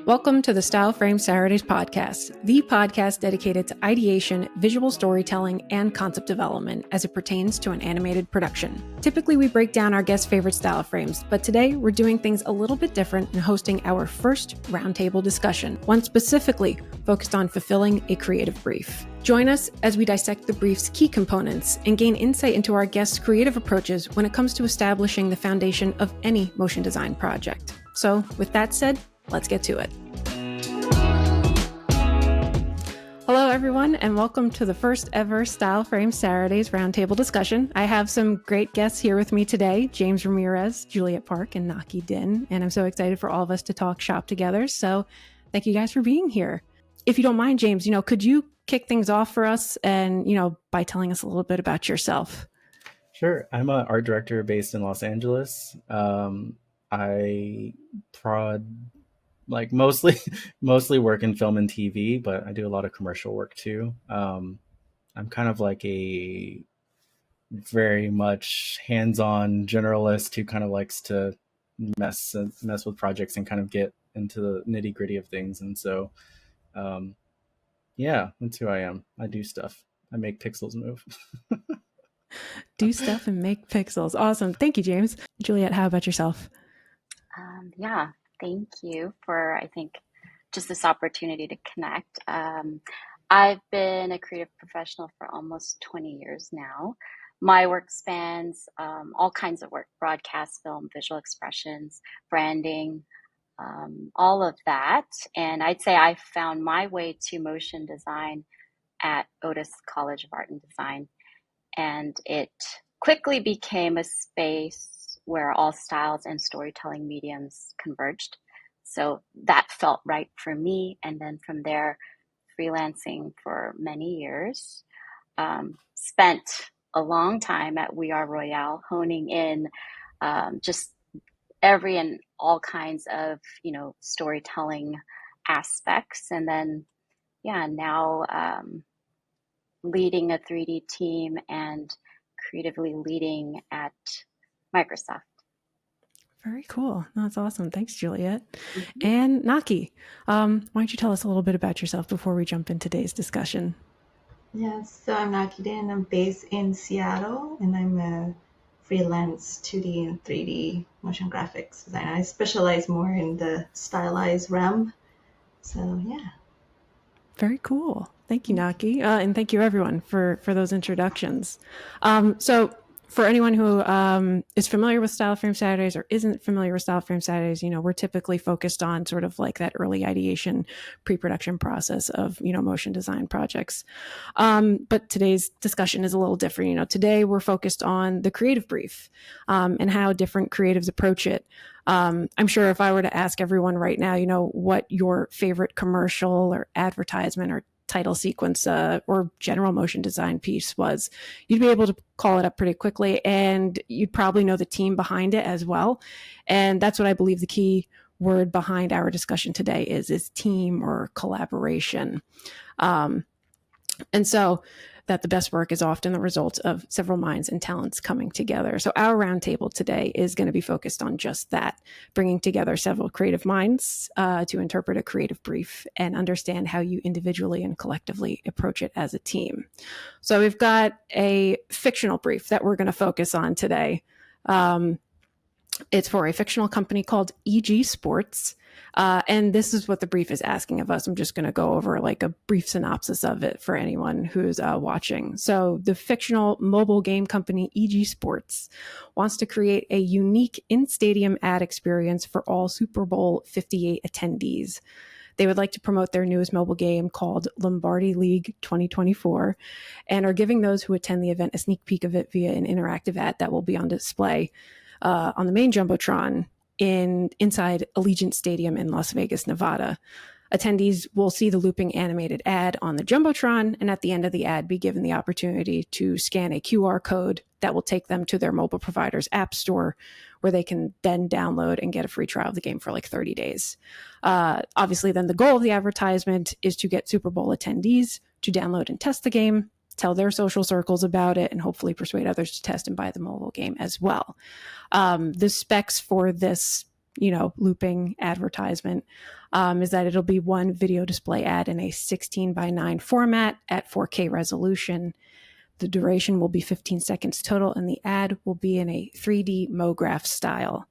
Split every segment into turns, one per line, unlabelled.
Welcome to the Styleframe Saturdays podcast, the podcast dedicated to ideation, visual storytelling, and concept development as it pertains to an animated production. Typically, we break down our guests' favorite style frames, but today we're doing things a little bit different and hosting our first roundtable discussion, one specifically focused on fulfilling a creative brief. Join us as we dissect the brief's key components and gain insight into our guests' creative approaches when it comes to establishing the foundation of any motion design project. So, with that said, let's get to it. Hello, everyone, and welcome to the first ever Styleframe Saturdays roundtable discussion. I have some great guests here with me today, James Ramirez, Juliet Park, and Nocky Dinh, and I'm so excited for all of us to talk shop together. So thank you guys for being here. If you don't mind, James, could you kick things off for us and, by telling us a little bit about yourself?
Sure. I'm an art director based in Los Angeles. I prod mostly work in film and TV, but I do a lot of commercial work too. I'm kind of like a very much hands-on generalist who kind of likes to mess with projects and kind of get into the nitty-gritty of things. And so, yeah, that's who I am. I do stuff. I make pixels move.
Do stuff and make pixels. Awesome. Thank you, James. Juliet, how about yourself?
Yeah. Thank you for, I think, just this opportunity to connect. I've been a creative professional for almost 20 years now. My work spans all kinds of work: broadcast, film, visual expressions, branding, all of that. And I'd say I found my way to motion design at Otis College of Art and Design. And it quickly became a space where all styles and storytelling mediums converged. So that felt right for me. And then from there, freelancing for many years, spent a long time at We Are Royale, honing in just every and all kinds of, storytelling aspects. And then, now leading a 3D team and creatively leading at Microsoft.
Very cool. That's awesome. Thanks, Juliet. Mm-hmm. And Nocky, why don't you tell us a little bit about yourself before we jump into today's discussion?
Yes, so I'm Nocky Dinh. I'm based in Seattle, and I'm a freelance 2D and 3D motion graphics designer. I specialize more in the stylized realm. So, yeah.
Very cool. Thank you, Nocky. And thank you, everyone, for those introductions. So for anyone who is familiar with Styleframe Saturdays or isn't familiar with Styleframe Saturdays, we're typically focused on sort of like that early ideation, pre-production process of, motion design projects. But today's discussion is a little different. Today we're focused on the creative brief and how different creatives approach it. I'm sure if I were to ask everyone right now, what your favorite commercial or advertisement or title sequence or general motion design piece was, you'd be able to call it up pretty quickly, and you'd probably know the team behind it as well. And that's what I believe the key word behind our discussion today is team or collaboration. And so that the best work is often the result of several minds and talents coming together. So our roundtable today is going to be focused on just that, bringing together several creative minds to interpret a creative brief and understand how you individually and collectively approach it as a team. So we've got a fictional brief that we're going to focus on today. It's for a fictional company called EG Sports. And this is what the brief is asking of us. I'm just going to go over like a brief synopsis of it for anyone who's watching. So the fictional mobile game company EG Sports wants to create a unique in-stadium ad experience for all Super Bowl 58 attendees. They would like to promote their newest mobile game called Lombardi League 2024 and are giving those who attend the event a sneak peek of it via an interactive ad that will be on display on the main Jumbotron inside Allegiant Stadium in Las Vegas, Nevada. Attendees will see the looping animated ad on the Jumbotron, and at the end of the ad be given the opportunity to scan a QR code that will take them to their mobile provider's app store, where they can then download and get a free trial of the game for like 30 days. Obviously, then the goal of the advertisement is to get Super Bowl attendees to download and test the game, tell their social circles about it, and hopefully persuade others to test and buy the mobile game as well. The specs for this looping advertisement, is that it'll be one video display ad in a 16:9 format at 4K resolution. The duration will be 15 seconds total, and the ad will be in a 3D MoGraph style.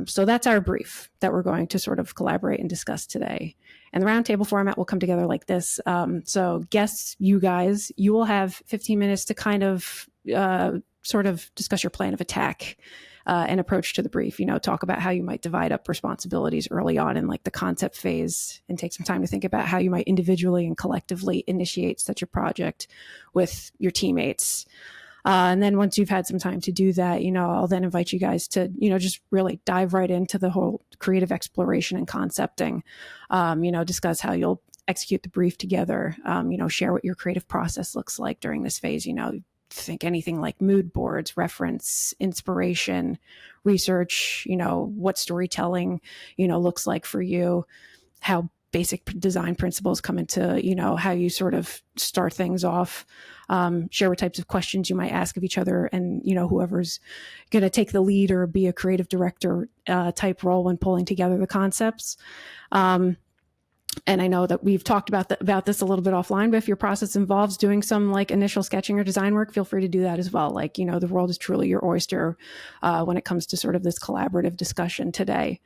So that's our brief that we're going to sort of collaborate and discuss today. And the roundtable format will come together like this. So guests, you guys, you will have 15 minutes to kind of sort of discuss your plan of attack and approach to the brief. Talk about how you might divide up responsibilities early on in like the concept phase, and take some time to think about how you might individually and collectively initiate such a project with your teammates. And then once you've had some time to do that, I'll then invite you guys to, just really dive right into the whole creative exploration and concepting, discuss how you'll execute the brief together, share what your creative process looks like during this phase, think anything like mood boards, reference, inspiration, research, what storytelling, looks like for you, how basic design principles come into, how you sort of start things off, share what types of questions you might ask of each other, and, whoever's going to take the lead or be a creative director type role when pulling together the concepts. And I know that we've talked about this a little bit offline, but if your process involves doing some like initial sketching or design work, feel free to do that as well. Like, the world is truly your oyster when it comes to sort of this collaborative discussion today.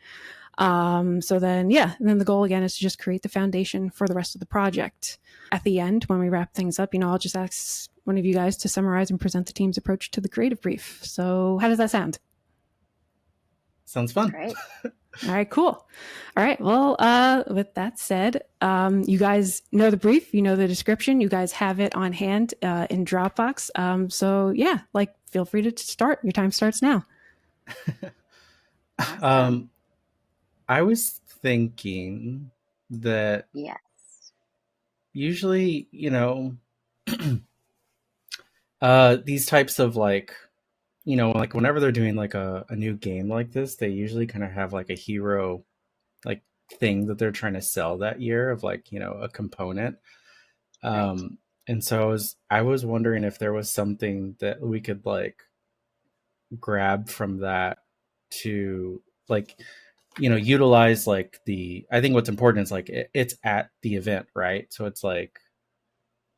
So then, and then the goal again is to just create the foundation for the rest of the project. At the end, when we wrap things up, I'll just ask one of you guys to summarize and present the team's approach to the creative brief. So how does that sound?
Sounds fun.
Great.
All right, cool. All right. Well, with that said, you guys know the brief, the description, you guys have it on hand in Dropbox. So yeah, feel free to start. Your time starts now.
I was thinking that
yes,
usually, these types of like whenever they're doing like a new game like this, they usually kind of have like a hero like thing that they're trying to sell that year of like, a component.
right.
And so I was wondering if there was something that we could like grab from that to like, utilize like I think what's important is like it's at the event, right? So it's like,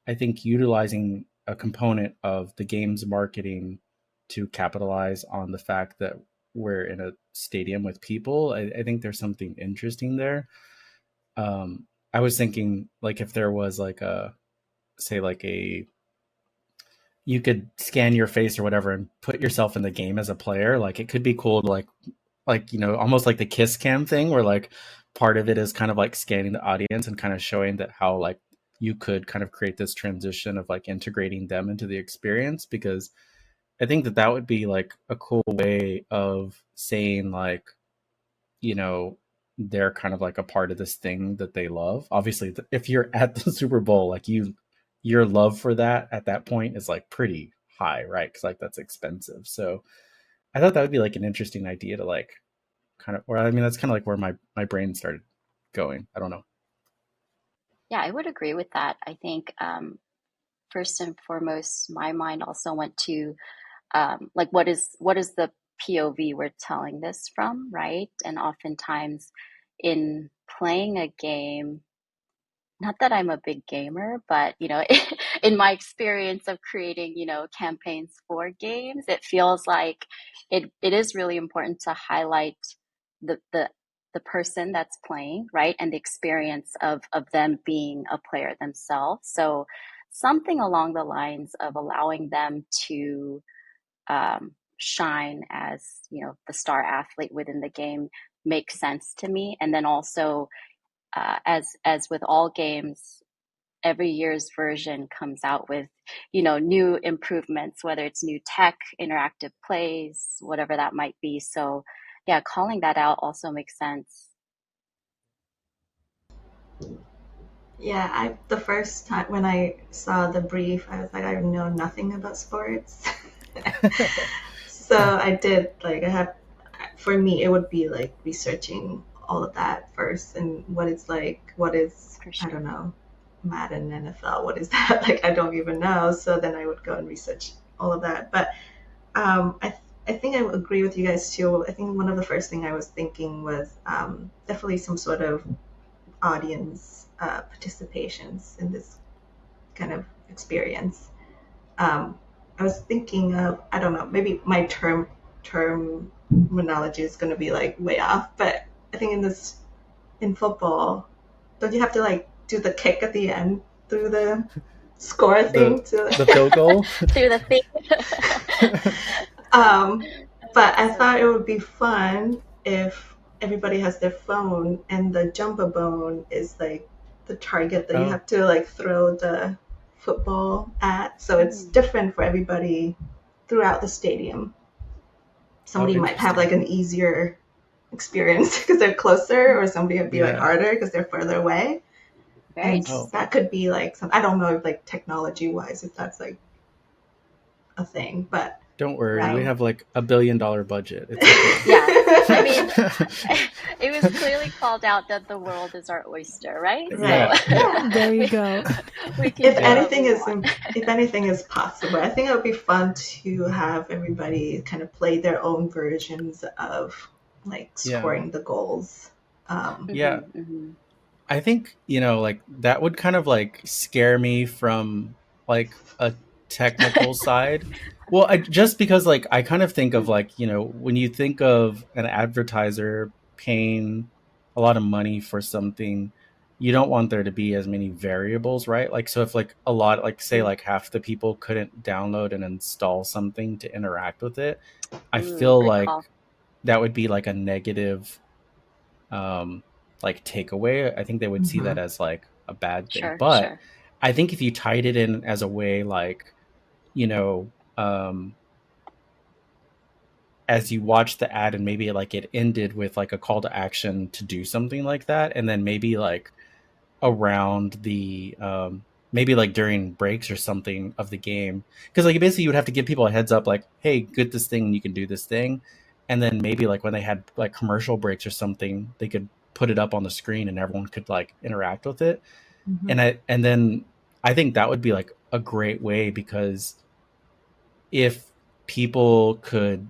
I think utilizing a component of the game's marketing to capitalize on the fact that we're in a stadium with people. I think there's something interesting there. I was thinking like if there was like you could scan your face or whatever and put yourself in the game as a player. Like it could be cool to like, almost like the kiss cam thing where like part of it is kind of like scanning the audience and kind of showing that how like you could kind of create this transition of like integrating them into the experience, because I think that would be like a cool way of saying like, they're kind of like a part of this thing that they love. Obviously, if you're at the Super Bowl, like your love for that at that point is like pretty high, right? Because like that's expensive. So I thought that would be like an interesting idea to like kind of, or I mean, that's kind of like where my brain started going. I don't know.
Yeah, I would agree with that. I think first and foremost, my mind also went to like what is the POV we're telling this from, right? And oftentimes in playing a game, not that I'm a big gamer, but in my experience of creating, campaigns for games, it feels like it is really important to highlight the person that's playing, right? And the experience of them being a player themselves. So something along the lines of allowing them to shine as, the star athlete within the game makes sense to me. And then also, as with all games, every year's version comes out with, new improvements, whether it's new tech, interactive plays, whatever that might be. So yeah, calling that out also makes sense.
Yeah, the first time when I saw the brief, I was like, I know nothing about sports. So I did like for me it would be like researching all of that first and what it's like, what is,
For sure.
I don't know, Madden NFL, what is that? Like I don't even know. So then I would go and research all of that. But I I think I agree with you guys too. I think one of the first thing I was thinking was definitely some sort of audience participations in this kind of experience. Um, I was thinking of, I don't know, maybe my terminology is going to be like way off, but I think in football, don't you have to like do the kick at the end through the score
the
thing to
the field goal.
Through the thing.
um, but I
So
thought it
good.
would be fun if everybody has their phone and the jumbo bone is like the target that you
Oh,
have to like throw the football at. So it's
Mm,
different for everybody throughout the stadium.
oh,
Somebody might have like
interesting.
an easier experience because they're closer, or somebody would be like
Yeah.
harder because they're further away.
very
And
Oh,
interesting.
that could be like some, I don't know if like technology wise if that's like a thing, but
don't worry. We
um,
have like $1 billion budget. It's okay.
Yeah. I mean, it was clearly called out that the world is our oyster, right? So
right,
Yeah. Yeah.
yeah.
There you
we
go.
we can
If
do
Yeah.
what
anything
we
is
want.
if anything is possible, I think it would be fun to have everybody kind of play their own versions of like
Yeah.
scoring the goals.
Yeah.
Hmm. Hmm.
I think, like that would kind of like scare me from like a technical side. Well, just because like I kind of think of like, when you think of an advertiser paying a lot of money for something, you don't want there to be as many variables, right? Like, so if like a lot, like say like half the people couldn't download and install something to interact with it, I
Ooh,
feel
good call.
like that would be like a negative um like takeaway. I think they would see that
Mhm.
as like a bad thing.
Sure,
But
sure.
I think if you tied it in as a way like, you know, um as you watch the ad and maybe like it ended with like a call to action to do something like that, and then maybe like around the maybe like during breaks or something of the game, because like basically you would have to give people a heads up like, hey, get this thing and you can do this thing, and then maybe like when they had like commercial breaks or something, they could put it up on the screen and everyone could like interact with it.
Mhm.
And then I think that would be like a great way, because if people could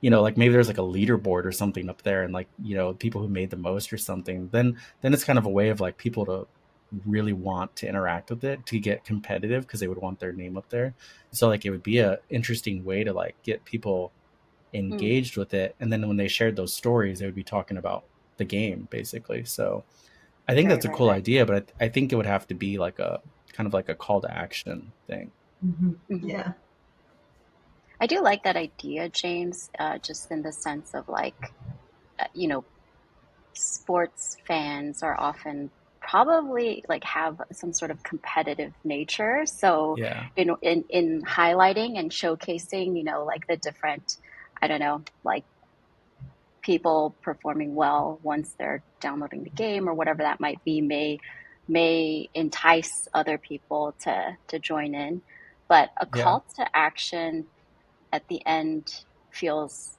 like maybe there's like a leaderboard or something up there, and like people who made the most or something, then it's kind of a way of like people to really want to interact with it, to get competitive, because they would want their name up there. So like it would be a interesting way to like get people
Mm,
engaged with it, and then when they shared those stories they would be talking about the game basically. So I think
right,
that's a
right,
cool
right.
idea, but I think it would have to be like a kind of like a call to action thing.
Mhm.
Hmm.
Yeah.
I do like that idea, James, just in the sense of like, you know, sports fans are often probably like have some sort of competitive nature. So
Yeah.
in highlighting and showcasing, like the different, I don't know, like people performing well once they're downloading the game or whatever that might be may entice other people to join in. But a
Yeah.
call to action at the end feels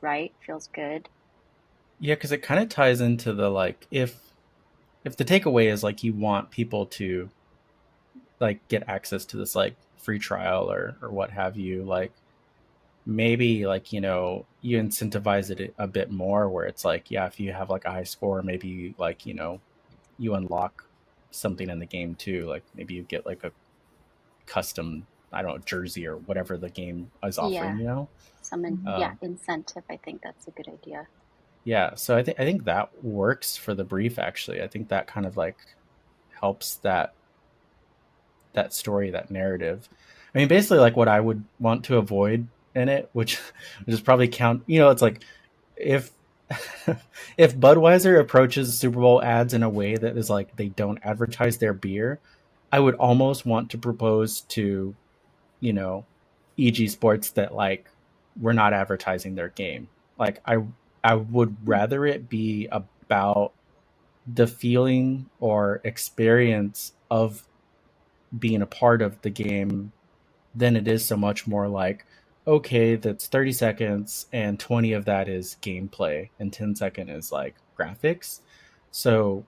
right, feels good.
Yeah, because it kind of ties into the like, if the takeaway is like you want people to like get access to this like free trial or what have you, like maybe like you incentivize it a bit more, where it's like, yeah, if you have like a high score, maybe like you unlock something in the game too, like maybe you get like a custom, I don't know, jersey or whatever the game is
Yeah,
offering.
Mhm.
yeah,
um
incentive. I think that's a good idea.
yeah, so I think that works for the brief. Actually, I think that kind of like helps that story, that narrative. I mean, basically, like what I would want to avoid in it, which is probably it's like if if Budweiser approaches Super Bowl ads in a way that is like they don't advertise their beer, I would almost want to propose to you know EG Sports that like we're not advertising their game. Like I would
Hmm.
rather it be about the feeling or experience of being a part of the game than it is so much more like, okay, that's 30 seconds and 20 of that is gameplay and 10-second is like graphics. So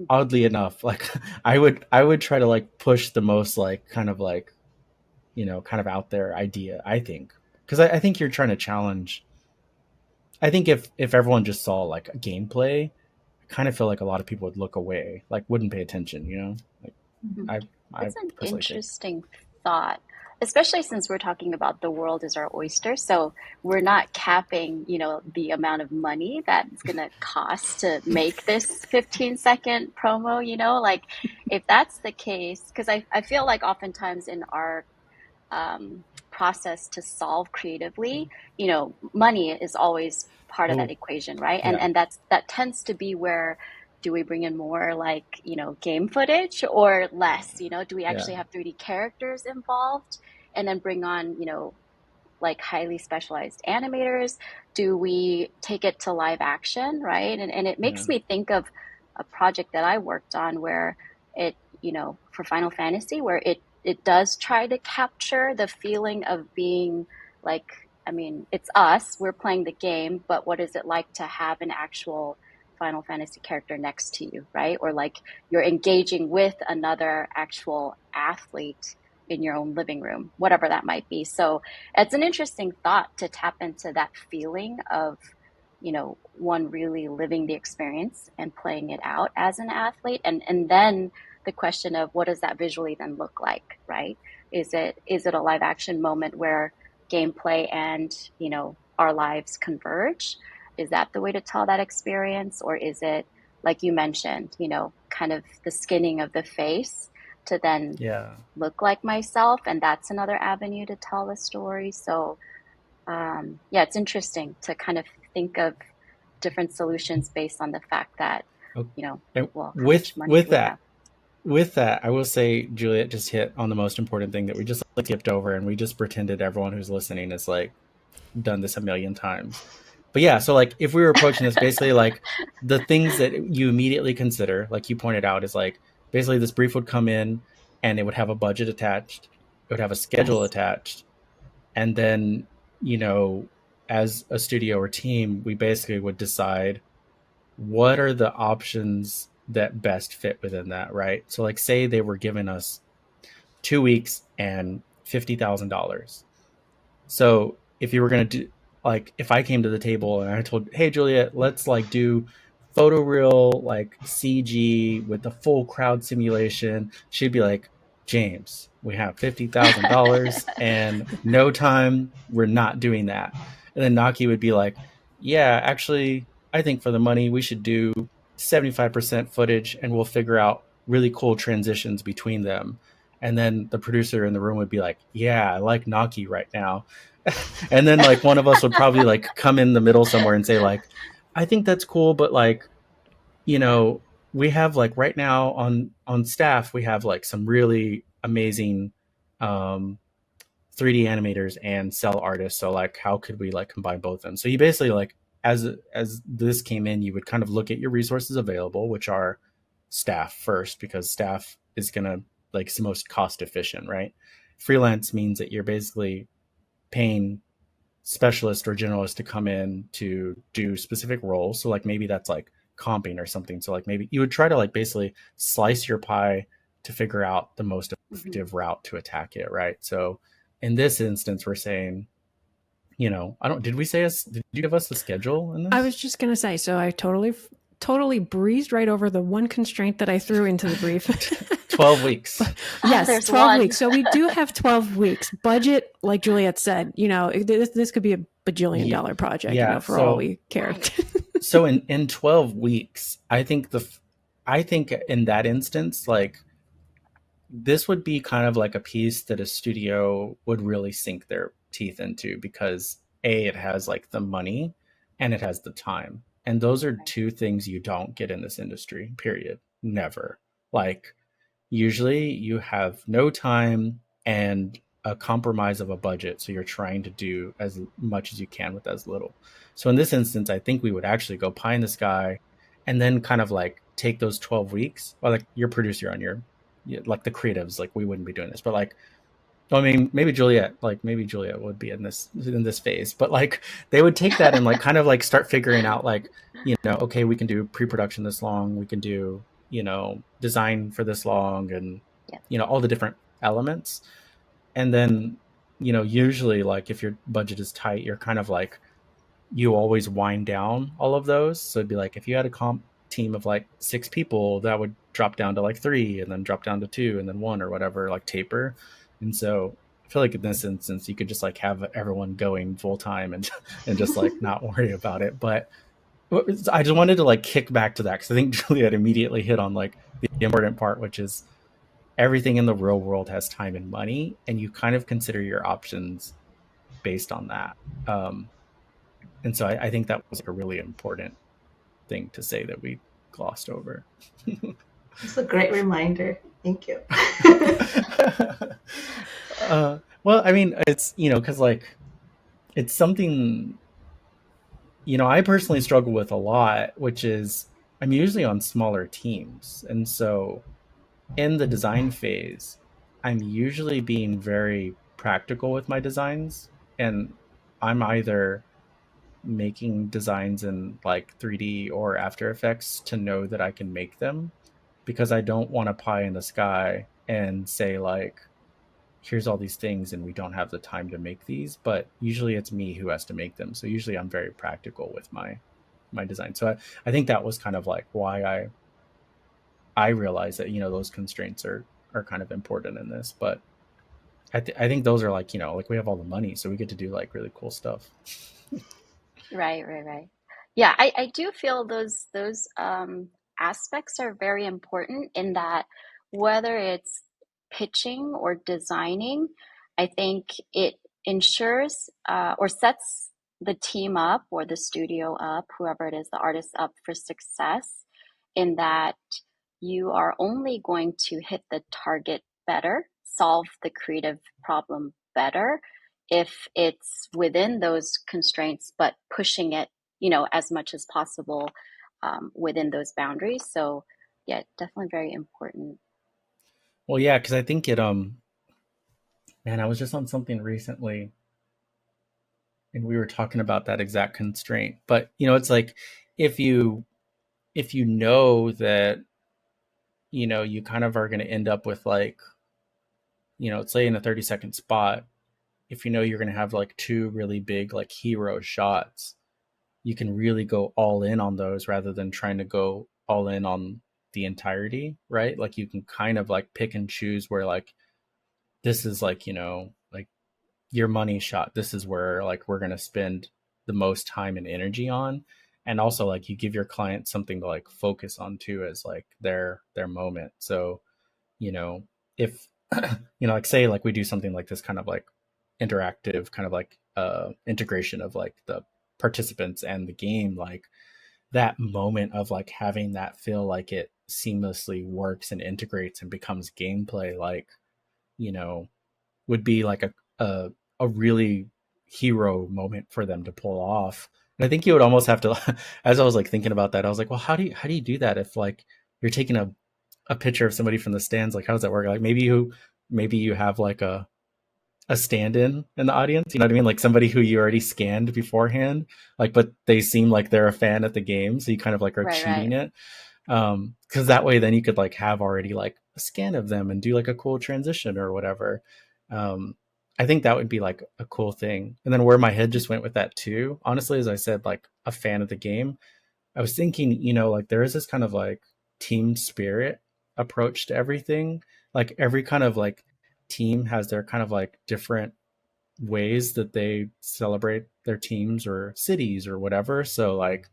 oddly enough, like I would try to like push the most like kind of like kind of out there idea, I think, because I think you're trying to challenge. I think if everyone just saw like a gameplay, I kind of feel like a lot of people would look away, like wouldn't pay attention, you know? Like I
That's an
personally think.
interesting thought, especially since we're talking about the world is our oyster. So we're not capping, the amount of money that it's going to cost to make this 15-second promo, like if that's the case, because I feel like oftentimes in our process to solve creatively, money is always part of that
Oh,
equation, right? And
yeah.
that tends to be where do we bring in more like, game footage or less, do we
Yeah.
actually have 3D characters involved and then bring on, like highly specialized animators? Do we take it to live action, right? And it
Yeah.
makes me think of a project that I worked on where it, for Final Fantasy, where it does try to capture the feeling of being like, I mean, it's us, we're playing the game, but what is it like to have an actual Final Fantasy character next to you, right? Or like you're engaging with another actual athlete in your own living room, whatever that might be. So it's an interesting thought to tap into that feeling of, one really living the experience and playing it out as an athlete. And then the question of what does that visually then look like, right? Is it a live action moment where gameplay and, our lives converge? Is that the way to tell that experience? Or is it, like you mentioned, kind of the skinning of the face to then
Yeah.
look like myself, and that's another avenue to tell the story. So yeah, it's interesting to kind of think of different solutions based on the fact that,
Okay.
you know
And
well, how much money
with
do we have?
that, I will say Juliet just hit on the most important thing that we just like skipped over, and we just pretended everyone who's listening has like done this a million times. But yeah, so like if we were approaching this basically like the things that you immediately consider, like you pointed out, is like basically this brief would come in and it would have a budget attached, it would have a schedule
Yes.
attached, and then, you know, as a studio or team, we basically would decide what are the options that best fit within that, right? So like say they were giving us 2 weeks and $50,000. So if you were gonna do, like, if I came to the table and I told, hey Juliet, let's like do photoreal like CG with the full crowd simulation, she'd be like, James, we have $50,000 and no time. We're not doing that. And then Naki would be like, yeah, actually, I think for the money we should do 75% footage and we'll figure out really cool transitions between them. And then the producer in the room would be like, yeah, I like Naki right now. And then like one of us would probably like come in the middle somewhere and say like, I think that's cool, but like, you know, we have like right now on staff we have like some really amazing um 3D animators and cell artists. So like how could we like combine both of them? So you basically like as this came in, you would kind of look at your resources available, which are staff first, because staff is gonna like it's the most cost efficient, right? Freelance means that you're basically paying specialist or generalist to come in to do specific roles. So like maybe that's like comping or something. So like maybe you would try to like basically slice your pie to figure out the most
Hmm.
effective route to attack it, right? So in this instance, we're saying, you know, I don't, did we say us, did you give us the schedule in
I
this?
was just going to say, so I totally breezed right over the one constraint that I threw into the brief.
12 weeks.
Oh,
Yes,
there's
12
one.
weeks. So we do have 12 weeks. Budget, like Juliet said, this could be a bajillion
Yeah.
dollar project,
Yeah.
for all
So,
we care.
Right.
so in 12 weeks, I think in that instance, like this would be kind of like a piece that a studio would really sink their teeth into, because A, it has like the money and it has the time. And those are
Right.
two things you don't get in this industry, period. Never. Like usually you have no time and a compromise of a budget. So you're trying to do as much as you can with as little. So in this instance, I think we would actually go pie in the sky and then kind of like take those 12 weeks, or like your producer on your, like the creatives, like we wouldn't be doing this, but like, I mean, maybe Juliet would be in this phase, but like they would take that and like kind of like start figuring out like, you know, okay, we can do pre-production this long, we can do, you know, design for this long, and
Yep.
you know all the different elements, and then usually like if your budget is tight, you're kind of like you always wind down all of those. So it'd be like if you had a comp team of like 6 people, that would drop down to like 3 and then drop down to 2 and then 1 or whatever, like taper. And so I feel like in this instance, you could just like have everyone going full time and and just like not worry about it. But I just wanted to like kick back to that because I think Juliet immediately hit on like the important part, which is everything in the real world has time and money, and you kind of consider your options based on that. And so I think that was like a really important thing to say that we glossed over.
It's a great reminder. Thank you.
Well, I mean, it's, because like it's something, I personally struggle with a lot, which is I'm usually on smaller teams. And so in the design phase, I'm usually being very practical with my designs. And I'm either making designs in like 3D or After Effects to know that I can make them, because I don't want a pie in the sky and say like, here's all these things and we don't have the time to make these. But usually it's me who has to make them. So usually I'm very practical with my design. So I think that was kind of like why I realized that, those constraints are kind of important in this. But I think those are like, like we have all the money, so we get to do like really cool stuff.
Right. Yeah, I do feel those aspects are very important in that whether it's pitching or designing, I think it ensures or sets the team up or the studio up, whoever it is, the artist up for success in that you are only going to hit the target better, solve the creative problem better if it's within those constraints, but pushing it, as much as possible within those boundaries. So yeah, definitely very important.
Well, yeah, because I think it man, I was just on something recently and we were talking about that exact constraint. But it's like if you know that you kind of are going to end up with like, let's say in a 30-second spot, if you're going to have like two really big like hero shots, you can really go all in on those rather than trying to go all in on the entirety, right? Like you can kind of like pick and choose where like this is like, like your money shot. This is where like we're going to spend the most time and energy on. And also like you give your client something to like focus on too as like their moment. So, if like say like we do something like this kind of like interactive kind of like integration of like the participants and the game, like that moment of like having that feel like it seamlessly works and integrates and becomes gameplay, like you know would be like a really hero moment for them to pull off. And I think you would almost have to as I was like thinking about that, I was like, well, how do you do that if like you're taking a picture of somebody from the stands? Like how does that work? Like maybe you have like a stand-in in the audience, you know what I mean? Like somebody who you already scanned beforehand, like, but they seem like they're a fan at the game, so you kind of like are cheating
Right.
it. Because that way, then you could like have already like a scan of them and do like a cool transition or whatever. Um, I think that would be like a cool thing. And then where my head just went with that too, honestly, as I said, like a fan of the game, I was thinking, like there is this kind of like team spirit approach to everything. Like every kind of like team has their kind of like different ways that they celebrate their teams or cities or whatever. So like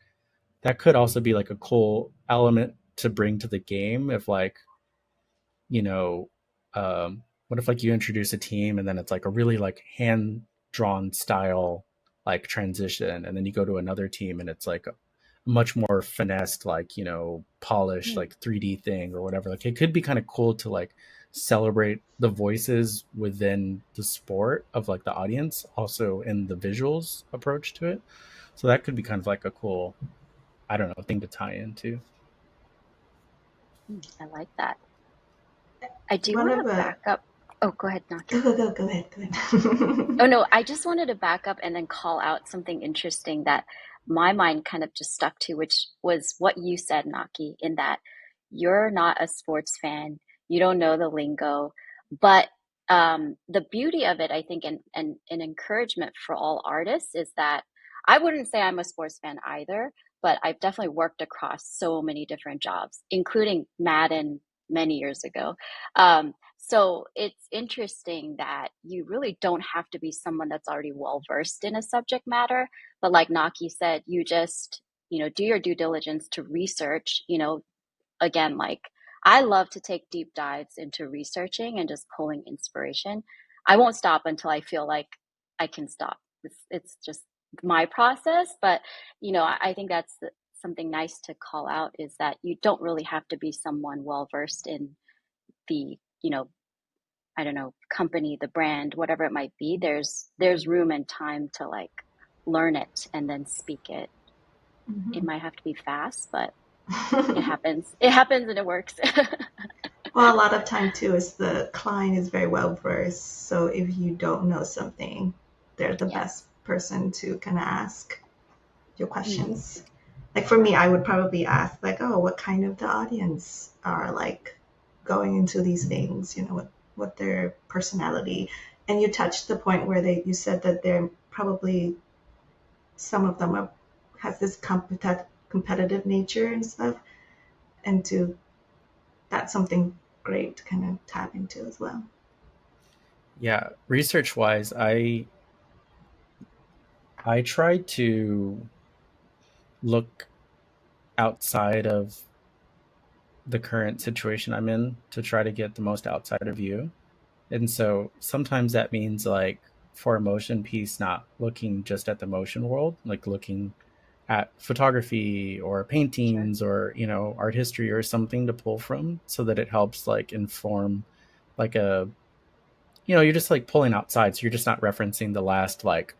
that could also be like a cool element to bring to the game if like, you know, what if like you introduce a team and then it's like a really like hand drawn style like transition, and then you go to another team and it's like a much more finessed, like polished
Mm.
like 3D thing or whatever. Like it could be kind of cool to like celebrate the voices within the sport of like the audience, also in the visuals approach to it. So that could be kind of like a cool, I don't know, thing to tie into.
I like that. I do
One
want
of
to
a
back up. Oh, go ahead, Naki.
go ahead.
Oh no, I just wanted to back up and then call out something interesting that my mind kind of just stuck to, which was what you said, Naki, in that you're not a sports fan, you don't know the lingo, but the beauty of it, I think, and an encouragement for all artists is that I wouldn't say I'm a sports fan either, but I've definitely worked across so many different jobs, including Madden many years ago. So it's interesting that you really don't have to be someone that's already well versed in a subject matter, but like Naki said, you just, do your due diligence to research, again, like I love to take deep dives into researching and just pulling inspiration. I won't stop until I feel like I can stop. It's just my process. But, I think that's something nice to call out is that you don't really have to be someone well versed in the, I don't know, company, the brand, whatever it might be. There's room and time to like learn it and then speak it. It might have to be fast, but it happens. It happens and it works.
Well, a lot of time too is the client is very well versed. So if you don't know something, they're the best person to kind of ask your questions. Like for me, I would probably ask like, oh, what kind of the audience are like going into these things, what their personality. And you touched the point where you said that they're probably, some of them has this competitive nature and stuff. And that's something great to kind of tap into as well.
Yeah, research wise, I try to look outside of the current situation I'm in to try to get the most outsider view. And so sometimes that means like for a motion piece, not looking just at the motion world, like looking at photography or paintings or, art history or something to pull from so that it helps like inform like you're just like pulling outside. So you're just not referencing the last like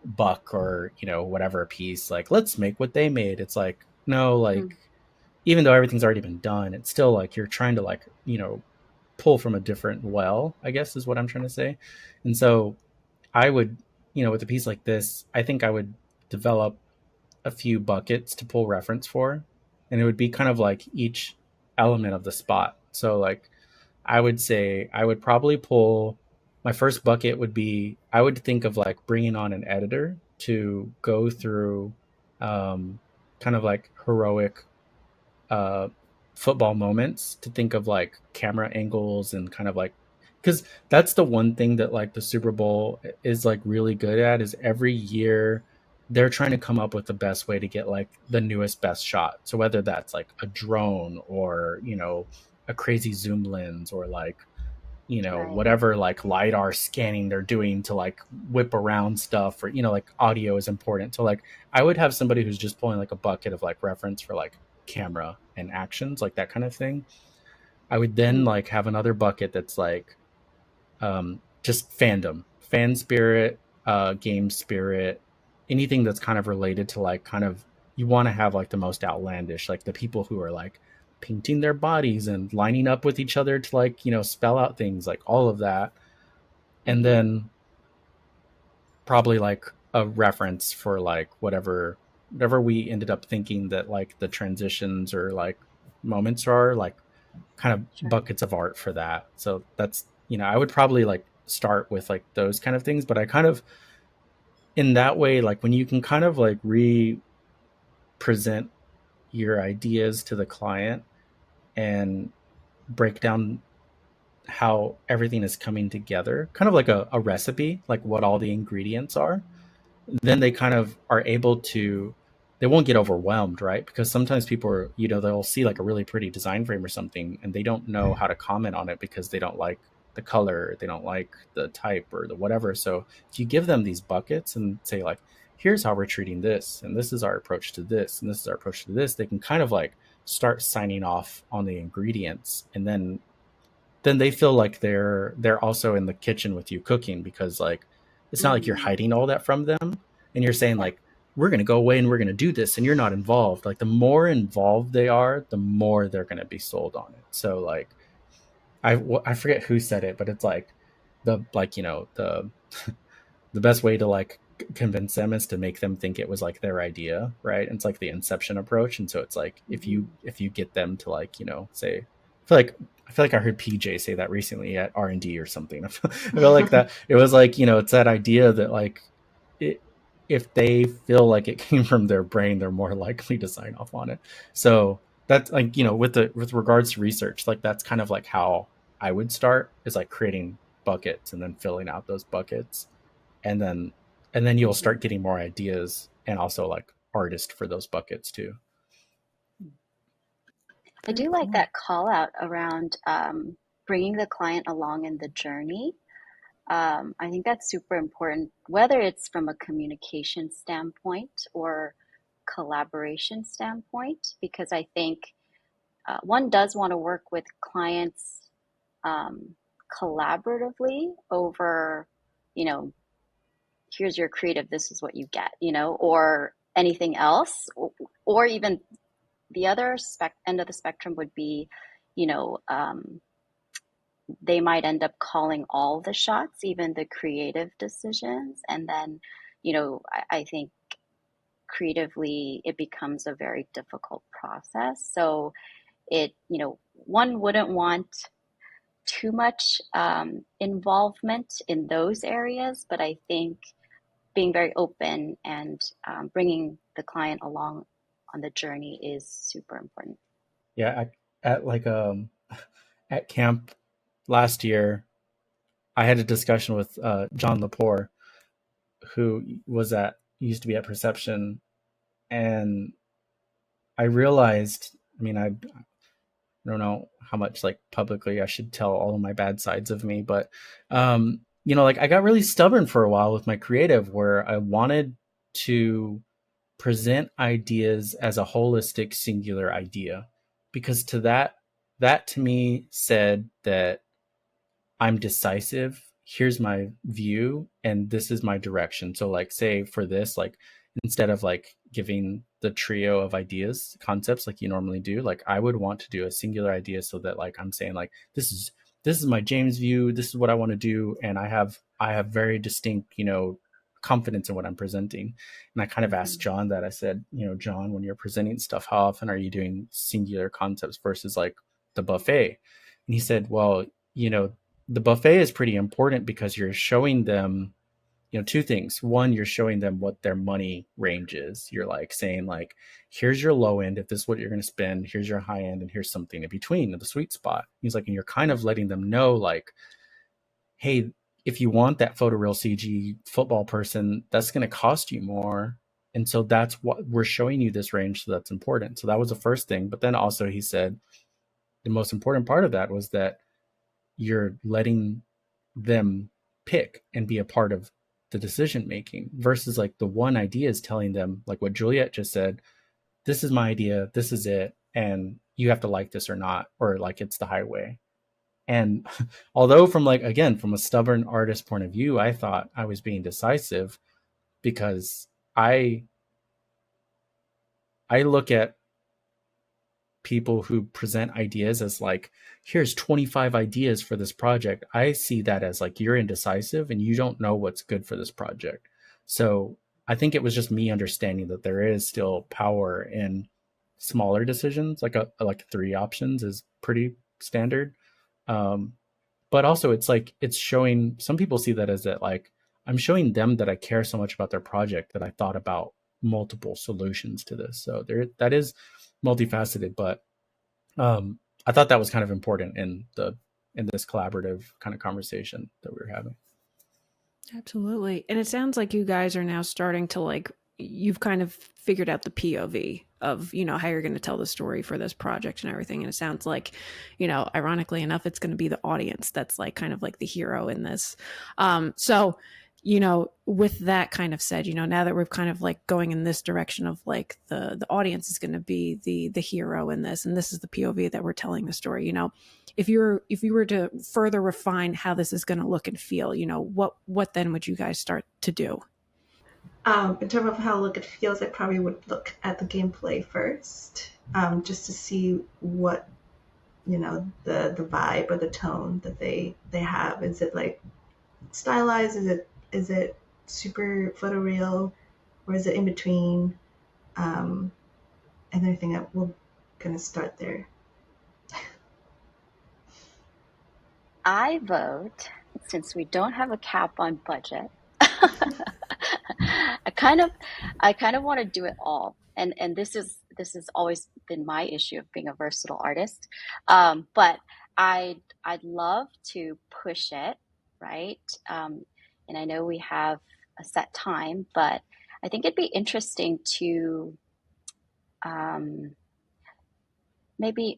buck or, whatever piece, like, let's make what they made. It's like, no, like, even though everything's already been done, it's still like you're trying to like, pull from a different well, I guess is what I'm trying to say. And so I would, with a piece like this, I think I would develop a few buckets to pull reference for. And it would be kind of like each element of the spot. So like I would say I would probably pull, my first bucket would be, I would think of like bringing on an editor to go through kind of like heroic uh, football moments, to think of like camera angles and kind of like, because that's the one thing that like the Super Bowl is like really good at, is every year they're trying to come up with the best way to get like the newest best shot. So whether that's like a drone or, a crazy zoom lens or like,
Right.
whatever like LiDAR scanning they're doing to like whip around stuff, or, like audio is important. So like I would have somebody who's just pulling like a bucket of like reference for like camera and actions, like that kind of thing. I would then like have another bucket that's like just fandom, fan spirit, game spirit, anything that's kind of related to like kind of, you want to have like the most outlandish, like the people who are like painting their bodies and lining up with each other to like, spell out things, like all of that. And then probably like a reference for like whatever we ended up thinking that like the transitions or like moments are, like kind of buckets of art for that. So that's, I would probably like start with like those kind of things, but I kind of, in that way, like when you can kind of like present your ideas to the client and break down how everything is coming together, kind of like a recipe, like what all the ingredients are, then they kind of are able to, they won't get overwhelmed, right? Because sometimes people are, they'll see like a really pretty design frame or something and they don't know how to comment on it because they don't like the color, they don't like the type or the whatever. So if you give them these buckets and say like, here's how we're treating this, and this is our approach to this, and this is our approach to this, they can kind of like start signing off on the ingredients. And then they feel like they're also in the kitchen with you cooking, because like it's not like you're hiding all that from them and you're saying like, we're going to go away and we're going to do this, and you're not involved. Like the more involved they are, the more they're going to be sold on it. So like I forget who said it, but it's like the like, the the best way to like convince them is to make them think it was like their idea, right? And it's like the inception approach. And so it's like if you get them to like, say, I feel like I feel like I heard PJ say that recently at R&D or something. I feel like that it was like, it's that idea that like it, if they feel like it came from their brain, they're more likely to sign off on it. So that's like, with regards to research, like that's kind of like how I would start, is like creating buckets and then filling out those buckets. And then you'll start getting more ideas, and also like artists for those buckets too.
I
Very
do like
cool.
that call out around bringing the client along in the journey. I think that's super important, whether it's from a communication standpoint or collaboration standpoint, because I think one does want to work with clients um, collaboratively over, you know, here's your creative, this is what you get, or anything else, or even the other end of the spectrum would be, you know, they might end up calling all the shots, even the creative decisions. And then, I think creatively it becomes a very difficult process. So one wouldn't want too much involvement in those areas, but I think being very open and bringing the client along on the journey is super important.
Yeah, at like at camp last year, I had a discussion with John Lepore, who used to be at Perception, and I realized, I mean, I don't know how much like publicly I should tell all of my bad sides of me, but like I got really stubborn for a while with my creative, where I wanted to present ideas as a holistic singular idea, because that to me said that I'm decisive. Here's my view, and this is my direction. So, like, say for this, like, instead of like giving the trio of ideas, concepts like you normally do, like, I would want to do a singular idea, so that like I'm saying like this is my James view. This is what I want to do, and I have very distinct, confidence in what I'm presenting. And I kind of asked
Mm-hmm.
John that. I said, John, when you're presenting stuff, how often are you doing singular concepts versus like the buffet? And he said, well, the buffet is pretty important because you're showing them, two things. One, you're showing them what their money range is. You're like saying like, here's your low end, if this is what you're going to spend, here's your high end, and here's something in between, the sweet spot. He's like, and you're kind of letting them know like, hey, if you want that photoreal CG football person, that's going to cost you more. And so that's what we're showing you, this range. So that's important. So that was the first thing. But then also he said the most important part of that was that you're letting them pick and be a part of the decision making, versus like the one idea is telling them, like what Juliet just said, this is my idea, this is it, and you have to like this or not, or like it's the highway. And although from like, again, from a stubborn artist point of view, I thought I was being decisive, because I I look at people who present ideas as like, here's 25 ideas for this project. I see that as like, you're indecisive and you don't know what's good for this project. So I think it was just me understanding that there is still power in smaller decisions, like a like 3 options is pretty standard. um but also it's like, it's showing, some people see that as that like, I'm showing them that I care so much about their project that I thought about multiple solutions to this. So there, that is multifaceted. But I thought that was kind of important in this collaborative kind of conversation that we were having.
Absolutely. And it sounds like you guys are now starting to like, you've kind of figured out the POV of, how you're going to tell the story for this project and everything. And it sounds like, ironically enough, it's going to be the audience that's like kind of like the hero in this. So, with that kind of said, now that we're kind of like going in this direction of like the audience is going to be the hero in this, and this is the POV that we're telling the story, if you were to further refine how this is going to look and feel, what then would you guys start to do?
In terms of how look it feels, I probably would look at the gameplay first, just to see what the vibe or the tone that they have. Is it like stylized? Is it super photoreal, or is it in between? And I think that we're gonna start there.
I vote, since we don't have a cap on budget, I kind of want to do it all. And this has always been my issue of being a versatile artist. But I'd love to push it, right? And I know we have a set time, but I think it'd be interesting to um, maybe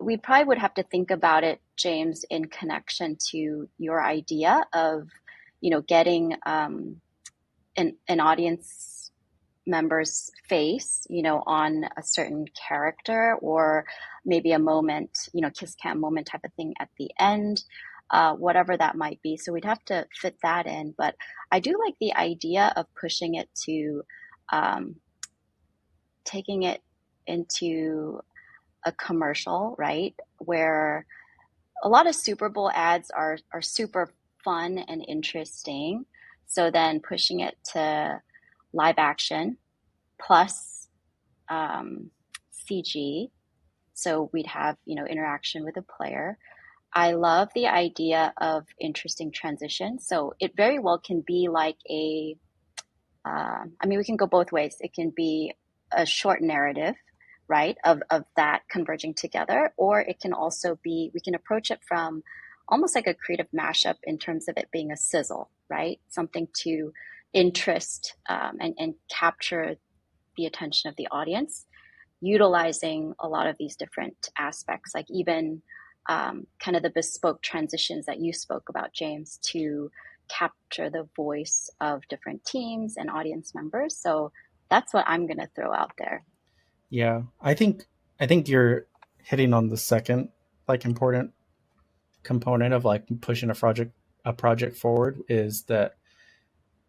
we probably would have to think about it, James, in connection to your idea of, getting an audience member's face, on a certain character, or maybe a moment, kiss cam moment type of thing at the end, whatever that might be. So we'd have to fit that in. But I do like the idea of pushing it to um, taking it into a commercial, right? Where a lot of Super Bowl ads are super fun and interesting. So then pushing it to live action plus CG. So we'd have, interaction with the player. I love the idea of interesting transitions. So it very well can be like we can go both ways. It can be a short narrative, right, of that converging together, or it can also be, we can approach it from almost like a creative mashup in terms of it being a sizzle, right? Something to interest and capture the attention of the audience, utilizing a lot of these different aspects, like even kind of the bespoke transitions that you spoke about, James, to capture the voice of different teams and audience members. So that's what I'm going to throw out there.
Yeah, I think you're hitting on the second like important component of like pushing a project forward, is that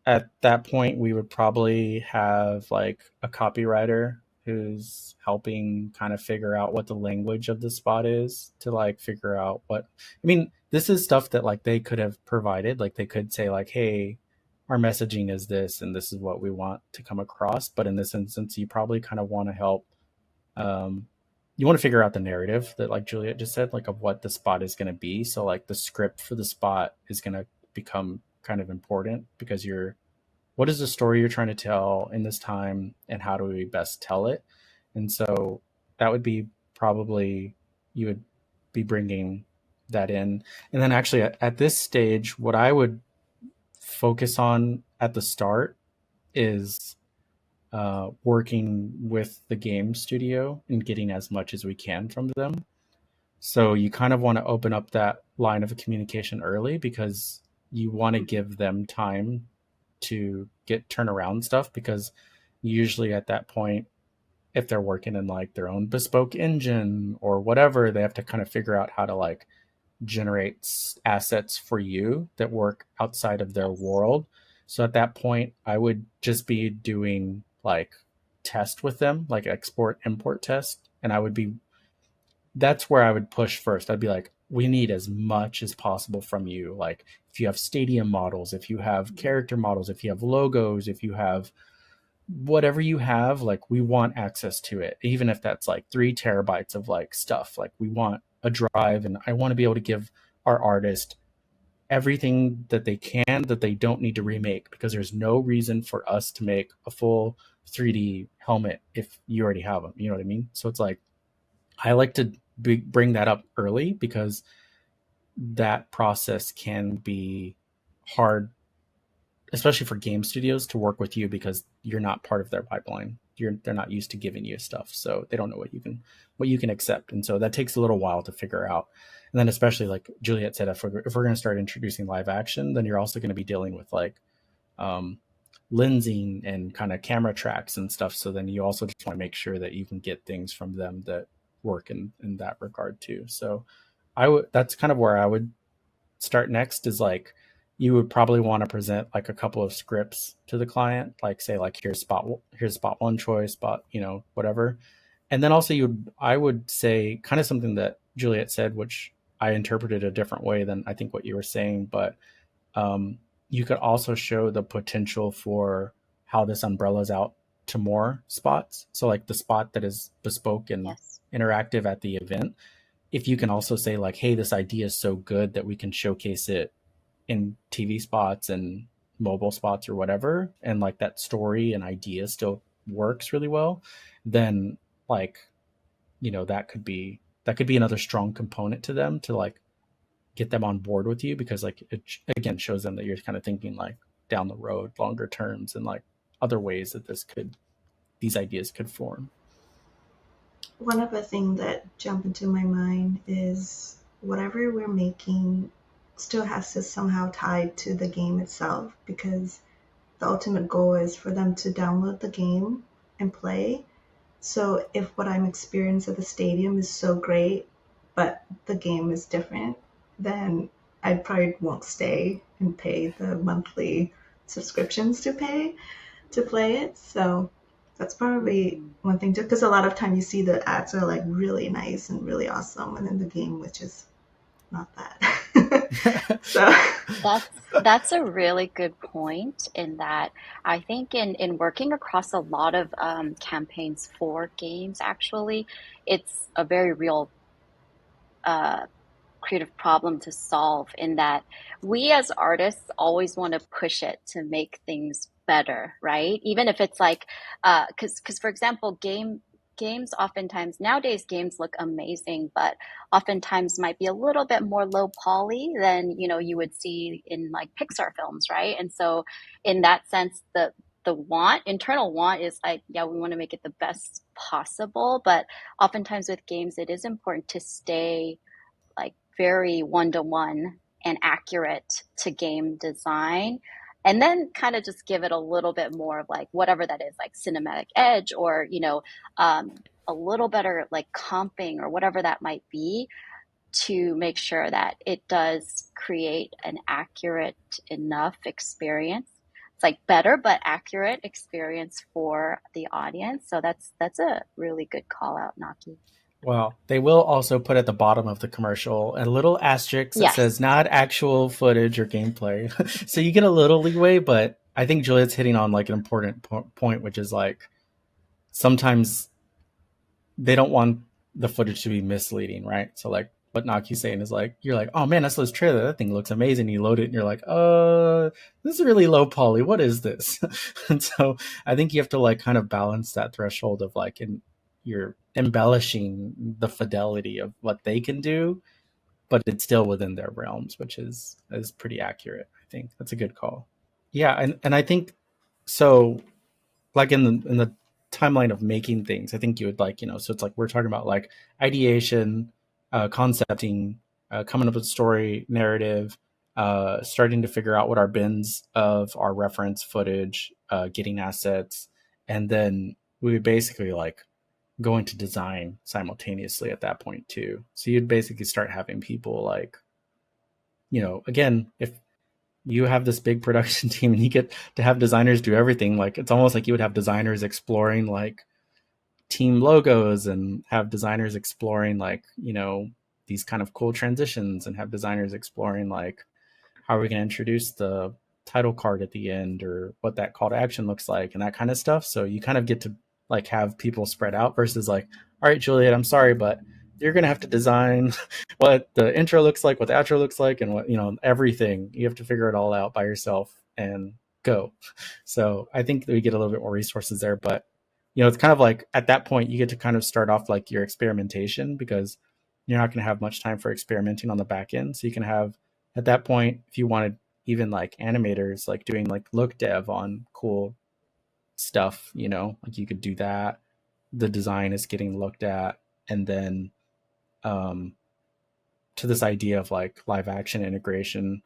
at that point we would probably have like a copywriter who's helping kind of figure out what the language of the spot is, to like figure out what, I mean, this is stuff that like they could have provided. Like they could say like, hey, our messaging is this and this is what we want to come across. But in this instance, you probably kind of want to help, um, you want to figure out the narrative that like Juliet just said, like of what the spot is going to be. So like the script for the spot is going to become kind of important, because what is the story you're trying to tell in this time and how do we best tell it? And so that would be probably, you would be bringing that in. And then actually at this stage, what I would focus on at the start is working with the game studio and getting as much as we can from them. So you kind of want to open up that line of communication early, because you want to give them time to get turnaround stuff, because usually at that point, if they're working in like their own bespoke engine or whatever, they have to kind of figure out how to like generate assets for you that work outside of their world. So at that point, I would just be doing like test with them, like export import test, and I would be, that's where I would push first. I'd be like, we need as much as possible from you. Like if you have stadium models, if you have character models, if you have logos, if you have whatever you have, like we want access to it. Even if that's like 3 terabytes of like stuff, like we want a drive, and I want to be able to give our artist everything that they can, that they don't need to remake, because there's no reason for us to make a full 3D helmet if you already have them. You know what I mean? So it's like, I like to bring that up early, because that process can be hard, especially for game studios, to work with you, because you're not part of their pipeline. They're not used to giving you stuff, so they don't know what you can accept, and so that takes a little while to figure out. And then especially like Juliet said, if we're going to start introducing live action, then you're also going to be dealing with like um, lensing and kind of camera tracks and stuff. So then you also just want to make sure that you can get things from them that work in that regard too. So that's kind of where I would start next, is like, you would probably want to present like a couple of scripts to the client, like say like, here's spot one choice, spot, whatever. And then also I would say kind of something that Juliet said, which I interpreted a different way than I think what you were saying, but you could also show the potential for how this umbrellas out to more spots. So like the spot that is bespoke and
Yes.
interactive at the event, if you can also say like, hey, this idea is so good that we can showcase it in TV spots and mobile spots or whatever, and like that story and idea still works really well, then like, that could be another strong component to them to like get them on board with you, because like it again shows them that you're kind of thinking like down the road, longer terms, and like other ways that these ideas could form.
One other thing that jumped into my mind is whatever we're making still has to somehow tie to the game itself, because the ultimate goal is for them to download the game and play. So if what I'm experiencing at the stadium is so great, but the game is different, then I probably won't stay and pay the monthly subscriptions to play it. So that's probably one thing too, because a lot of time you see the ads are like really nice and really awesome, and then the game, which is not that. So
That's a really good point, in that I think in working across a lot of campaigns for games, actually, it's a very real creative problem to solve, in that we as artists always want to push it to make things better, right? Even if it's like, because for example, games oftentimes nowadays games look amazing, but oftentimes might be a little bit more low poly than you would see in like Pixar films, right? And so in that sense, the internal want is like, yeah, we want to make it the best possible, but oftentimes with games, it is important to stay like very one-to-one and accurate to game design, and then kind of just give it a little bit more of like whatever that is, like cinematic edge, or a little better like comping or whatever that might be, to make sure that it does create an accurate enough experience. It's like better but accurate experience for the audience. So that's a really good call out, Nocky.
Well, they will also put at the bottom of the commercial a little asterisk that
Yes.
says not actual footage or gameplay. So you get a little leeway, but I think Juliet's hitting on like an important point, which is like sometimes they don't want the footage to be misleading, right? So like what Naki's saying is like, you're like, oh man, I saw this trailer, that thing looks amazing. You load it and you're like, this is really low poly. What is this? And so I think you have to like kind of balance that threshold of like, you're embellishing the fidelity of what they can do, but it's still within their realms, which is pretty accurate. I think that's a good call. Yeah, and I think so. Like in the timeline of making things, I think you would like, so it's like we're talking about like ideation, concepting, coming up with story, narrative, starting to figure out what our bins of our reference footage, getting assets, and then we would basically like go into design simultaneously at that point too. So you'd basically start having people like, again, if you have this big production team and you get to have designers do everything, like it's almost like you would have designers exploring like team logos, and have designers exploring like, these kind of cool transitions, and have designers exploring like, how are we going to introduce the title card at the end, or what that call to action looks like, and that kind of stuff. So you kind of get to like have people spread out, versus like, all right, Juliet, I'm sorry, but you're going to have to design what the intro looks like, what the outro looks like, and what, everything. You have to figure it all out by yourself and go. So I think that we get a little bit more resources there, but it's kind of like at that point you get to kind of start off like your experimentation, because you're not going to have much time for experimenting on the back end. So you can have at that point, if you wanted even like animators, like doing like look dev on cool stuff, like you could do that. The design is getting looked at, and then to this idea of like live action integration,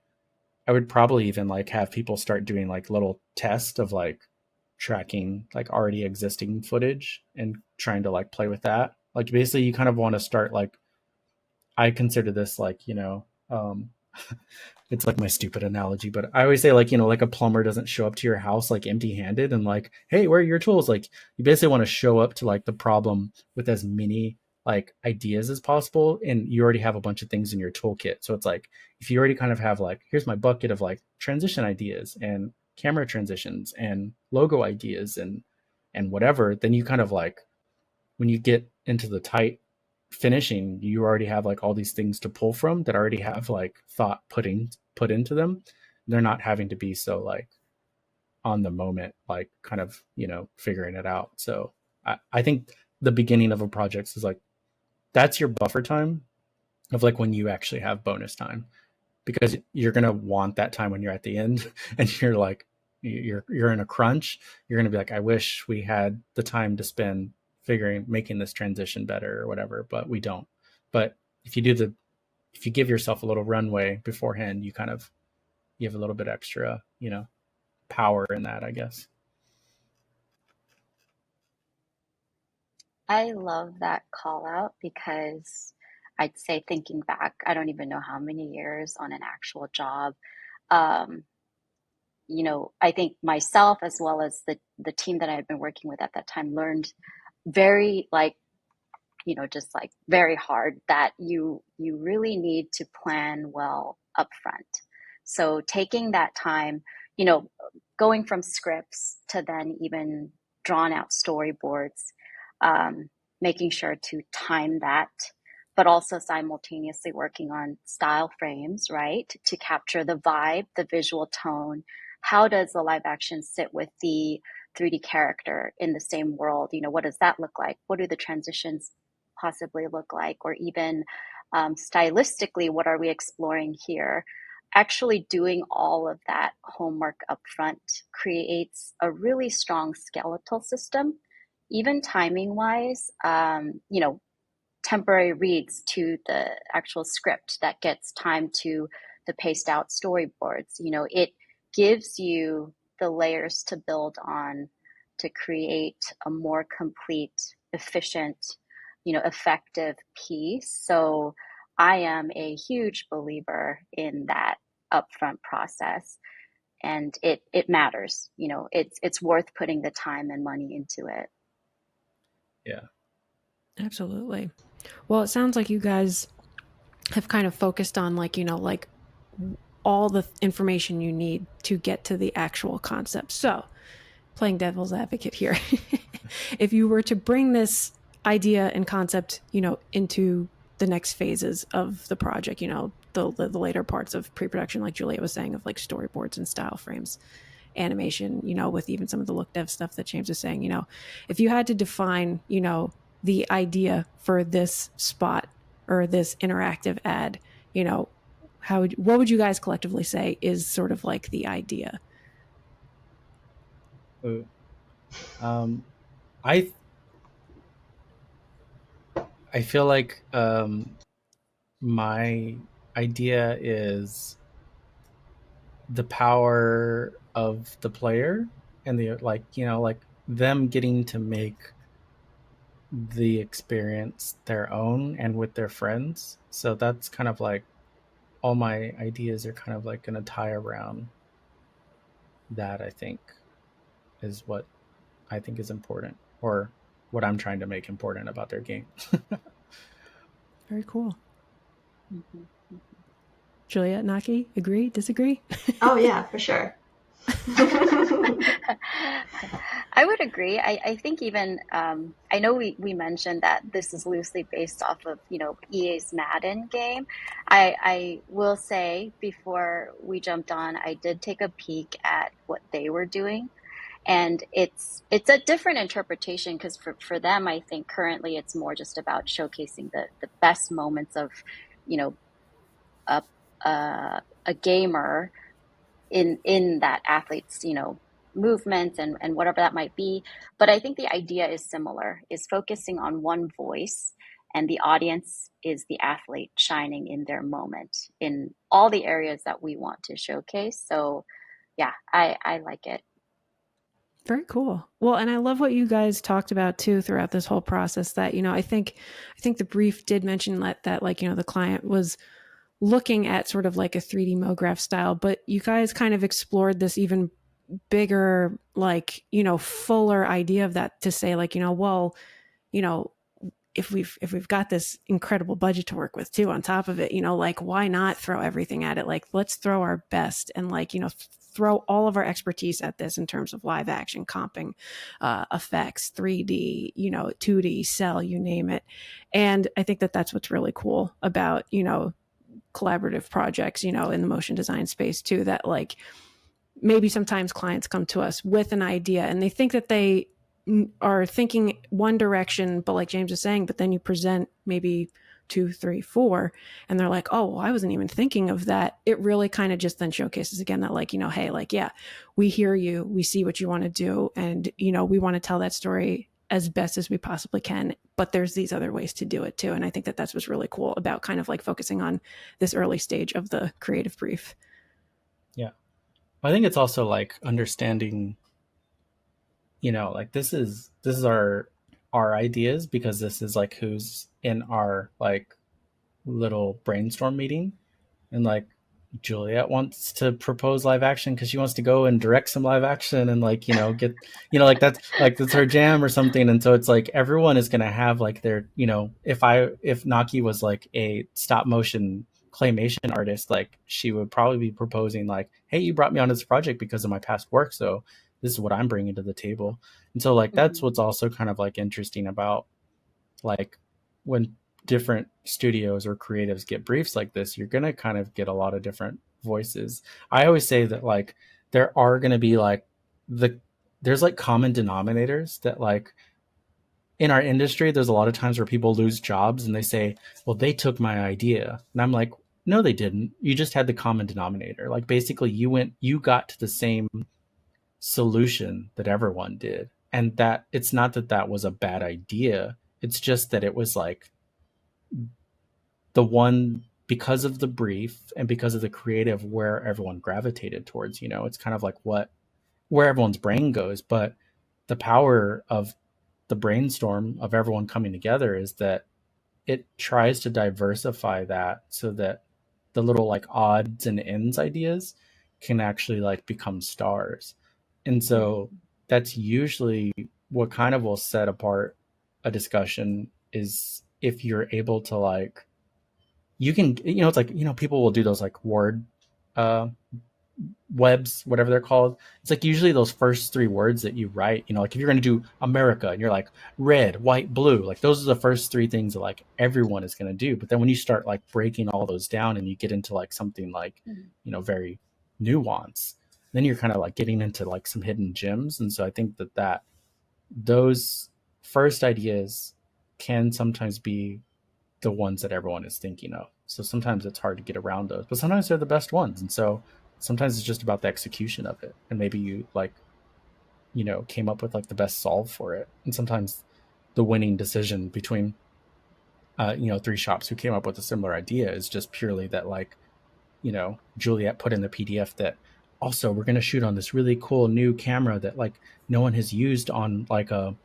I would probably even like have people start doing like little tests of like tracking like already existing footage and trying to like play with that. Like basically you kind of want to start like, I consider this like, it's like my stupid analogy, but I always say like, like a plumber doesn't show up to your house like empty handed and like, hey, where are your tools? Like you basically want to show up to like the problem with as many like ideas as possible, and you already have a bunch of things in your toolkit. So it's like, if you already kind of have like, here's my bucket of like transition ideas and camera transitions and logo ideas and whatever, then you kind of like, when you get into the tight finishing, you already have like all these things to pull from that already have like thought put into them. They're not having to be so like on the moment, like kind of, figuring it out. So I think the beginning of a project is like, that's your buffer time of like when you actually have bonus time, because you're going to want that time when you're at the end and you're like, you're in a crunch. You're going to be like, I wish we had the time to spend making this transition better or whatever, but we don't. But if you give yourself a little runway beforehand, you have a little bit extra, power in that, I guess.
I love that call out because I'd say thinking back, I don't even know how many years on an actual job. Um, I think myself as well as the team that I had been working with at that time learned very like, just like very hard that you really need to plan well upfront. So taking that time, you know, going from scripts to then even drawn out storyboards, making sure to time that, but also simultaneously working on style frames, right? To capture the vibe, the visual tone. How does the live action sit with the 3D character in the same world? What does that look like? What do the transitions possibly look like? Or even stylistically, what are we exploring here? Actually doing all of that homework upfront creates a really strong skeletal system, even timing wise. Temporary reads to the actual script that gets time to the paced out storyboards. It gives you the layers to build on to create a more complete, efficient, effective piece. So I am a huge believer in that upfront process, and it matters. It's worth putting the time and money into it.
Yeah.
Absolutely. Well, it sounds like you guys have kind of focused on like all the information you need to get to the actual concept. So, playing devil's advocate here, if you were to bring this idea and concept, into the next phases of the project, the later parts of pre-production, like Juliet was saying, of like storyboards and style frames, animation, with even some of the look dev stuff that James was saying, if you had to define, the idea for this spot or this interactive ad, what would you guys collectively say is sort of like the idea?
I I feel like my idea is the power of the player and the like them getting to make the experience their own and with their friends. So that's kind of like all my ideas are kind of like going to tie around that. I think is what I think is important, or what I'm trying to make important about their game.
Very cool.
Mm-hmm.
Juliet, Nocky, agree, disagree?
Oh yeah, for sure.
I would agree. I think even I know we mentioned that this is loosely based off of EA's Madden game. I will say before we jumped on, I did take a peek at what they were doing, and it's a different interpretation because for them, I think currently it's more just about showcasing the best moments of you know a a gamer in that athlete's movements and whatever that might be. But I think the idea is similar, is focusing on one voice, and the audience is the athlete shining in their moment in all the areas that we want to showcase. So yeah, I like it.
Very cool. Well, and I love what you guys talked about too throughout this whole process, that I think the brief did mention that like the client was looking at sort of like a 3D MoGraph style, but you guys kind of explored this even bigger, like, fuller idea of that, to say like, well, if we've got this incredible budget to work with too on top of it, like why not throw everything at it? Like let's throw our best and throw all of our expertise at this in terms of live action, comping, effects, 3D, 2D, cell, you name it. And I think that that's what's really cool about, collaborative projects, in the motion design space too, that like maybe sometimes clients come to us with an idea and they think that they are thinking one direction, but like James is saying, but then you present maybe 2, 3, 4, and they're like, oh, well, I wasn't even thinking of that. It really kind of just then showcases again that like, hey, like, yeah, we hear you, we see what you want to do. And, we want to tell that story as best as we possibly can, but there's these other ways to do it too. And I think that that's what's really cool about kind of like focusing on this early stage of the creative brief.
Yeah. I think it's also like understanding, like this is our ideas because this is like who's in our like little brainstorm meeting, and like Juliet wants to propose live action because she wants to go and direct some live action and like get like that's her jam or something. And so it's like everyone is gonna have like their if Nocky was like a stop motion claymation artist, like she would probably be proposing like, hey, you brought me on this project because of my past work, so this is what I'm bringing to the table. And so like that's what's also kind of like interesting about like when different studios or creatives get briefs like this, you're going to kind of get a lot of different voices. I always say that like there are going to be like there's like common denominators that like in our industry, there's a lot of times where people lose jobs and they say, well, they took my idea. And I'm like, no, they didn't. You just had the common denominator. Like basically you got to the same solution that everyone did. And that it's not that that was a bad idea. It's just that it was like the one, because of the brief and because of the creative, where everyone gravitated towards. It's kind of like where everyone's brain goes. But the power of the brainstorm of everyone coming together is that it tries to diversify that so that the little like odds and ends ideas can actually like become stars. And so that's usually what kind of will set apart a discussion, is if you're able to like, you can, it's like, people will do those like word webs, whatever they're called. It's like usually those first 3 words that you write, like if you're going to do America and you're like red, white, blue, like those are the first 3 things that like everyone is going to do. But then when you start like breaking all those down and you get into like something like, very nuanced, then you're kind of like getting into like some hidden gems. And so I think that those first ideas can sometimes be the ones that everyone is thinking of. So sometimes it's hard to get around those, but sometimes they're the best ones. And so sometimes it's just about the execution of it. And maybe you like, came up with like the best solve for it. And sometimes the winning decision between, 3 shops who came up with a similar idea is just purely that like, Juliet put in the PDF that also we're going to shoot on this really cool new camera that like no one has used on like a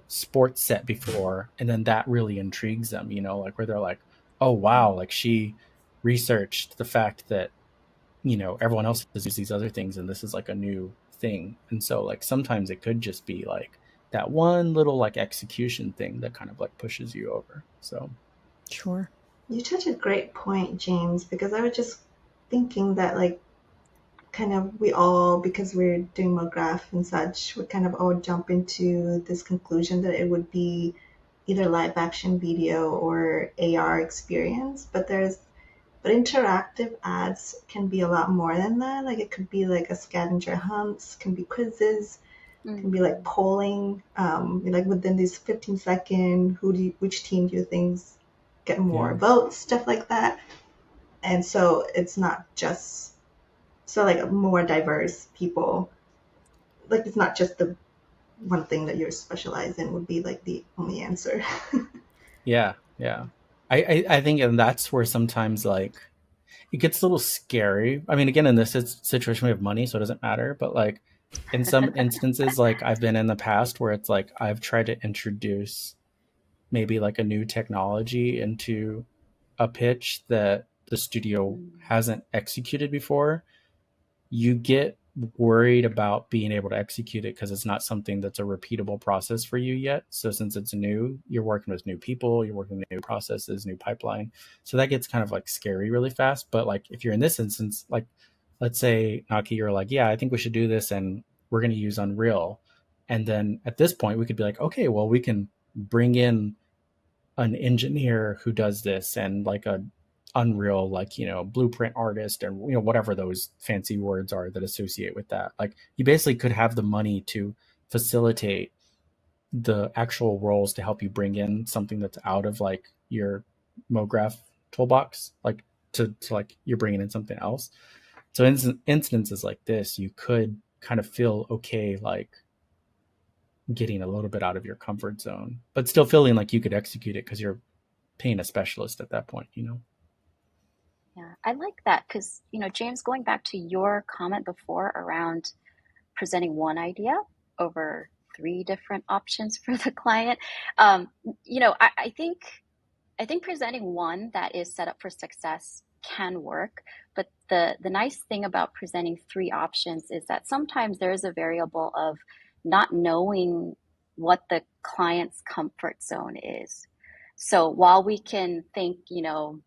sports set before. And then that really intrigues them, like where they're like, oh, wow, like she researched the fact that, everyone else has used these other things and this is like a new thing. And so like sometimes it could just be like that one little like execution thing that kind of like pushes you over. So
sure.
You touch a great point, James, because I was just thinking that like kind of we all, because we're doing MoGraph and such, we kind of all jump into this conclusion that it would be either live action video or AR experience, but interactive ads can be a lot more than that. Like it could be like a scavenger hunts, can be quizzes, can be like polling, like within these 15-second, which team do you think get more votes, stuff like that. And so it's not just like more diverse people. Like it's not just the one thing that you're specialized in would be like the only answer.
yeah. I think, and that's where sometimes like it gets a little scary. I mean, again, in this situation we have money, so it doesn't matter. But like in some instances, like I've been in the past where it's like I've tried to introduce maybe like a new technology into a pitch that the studio hasn't executed before. You get worried about being able to execute it because it's not something that's a repeatable process for you yet. So since it's new, you're working with new people, you're working with new processes, new pipeline. So that gets kind of like scary really fast. But like if you're in this instance, like let's say Nocky, you're like, yeah, I think we should do this and we're going to use Unreal. And then at this point we could be like, okay, well, we can bring in an engineer who does this and like a Unreal, like, you know, blueprint artist, and, you know, whatever those fancy words are that associate with that. Like you basically could have the money to facilitate the actual roles to help you bring in something that's out of like your MoGraph toolbox, like to like you're bringing in something else. So in instances like this, you could kind of feel okay, like getting a little bit out of your comfort zone, but still feeling like you could execute it because you're paying a specialist at that point, you know?
Yeah, I like that because, you know, James, going back to your comment before around presenting one idea over 3 different options for the client, you know, I think presenting one that is set up for success can work, but the nice thing about presenting 3 options is that sometimes there is a variable of not knowing what the client's comfort zone is. So while we can think, you know,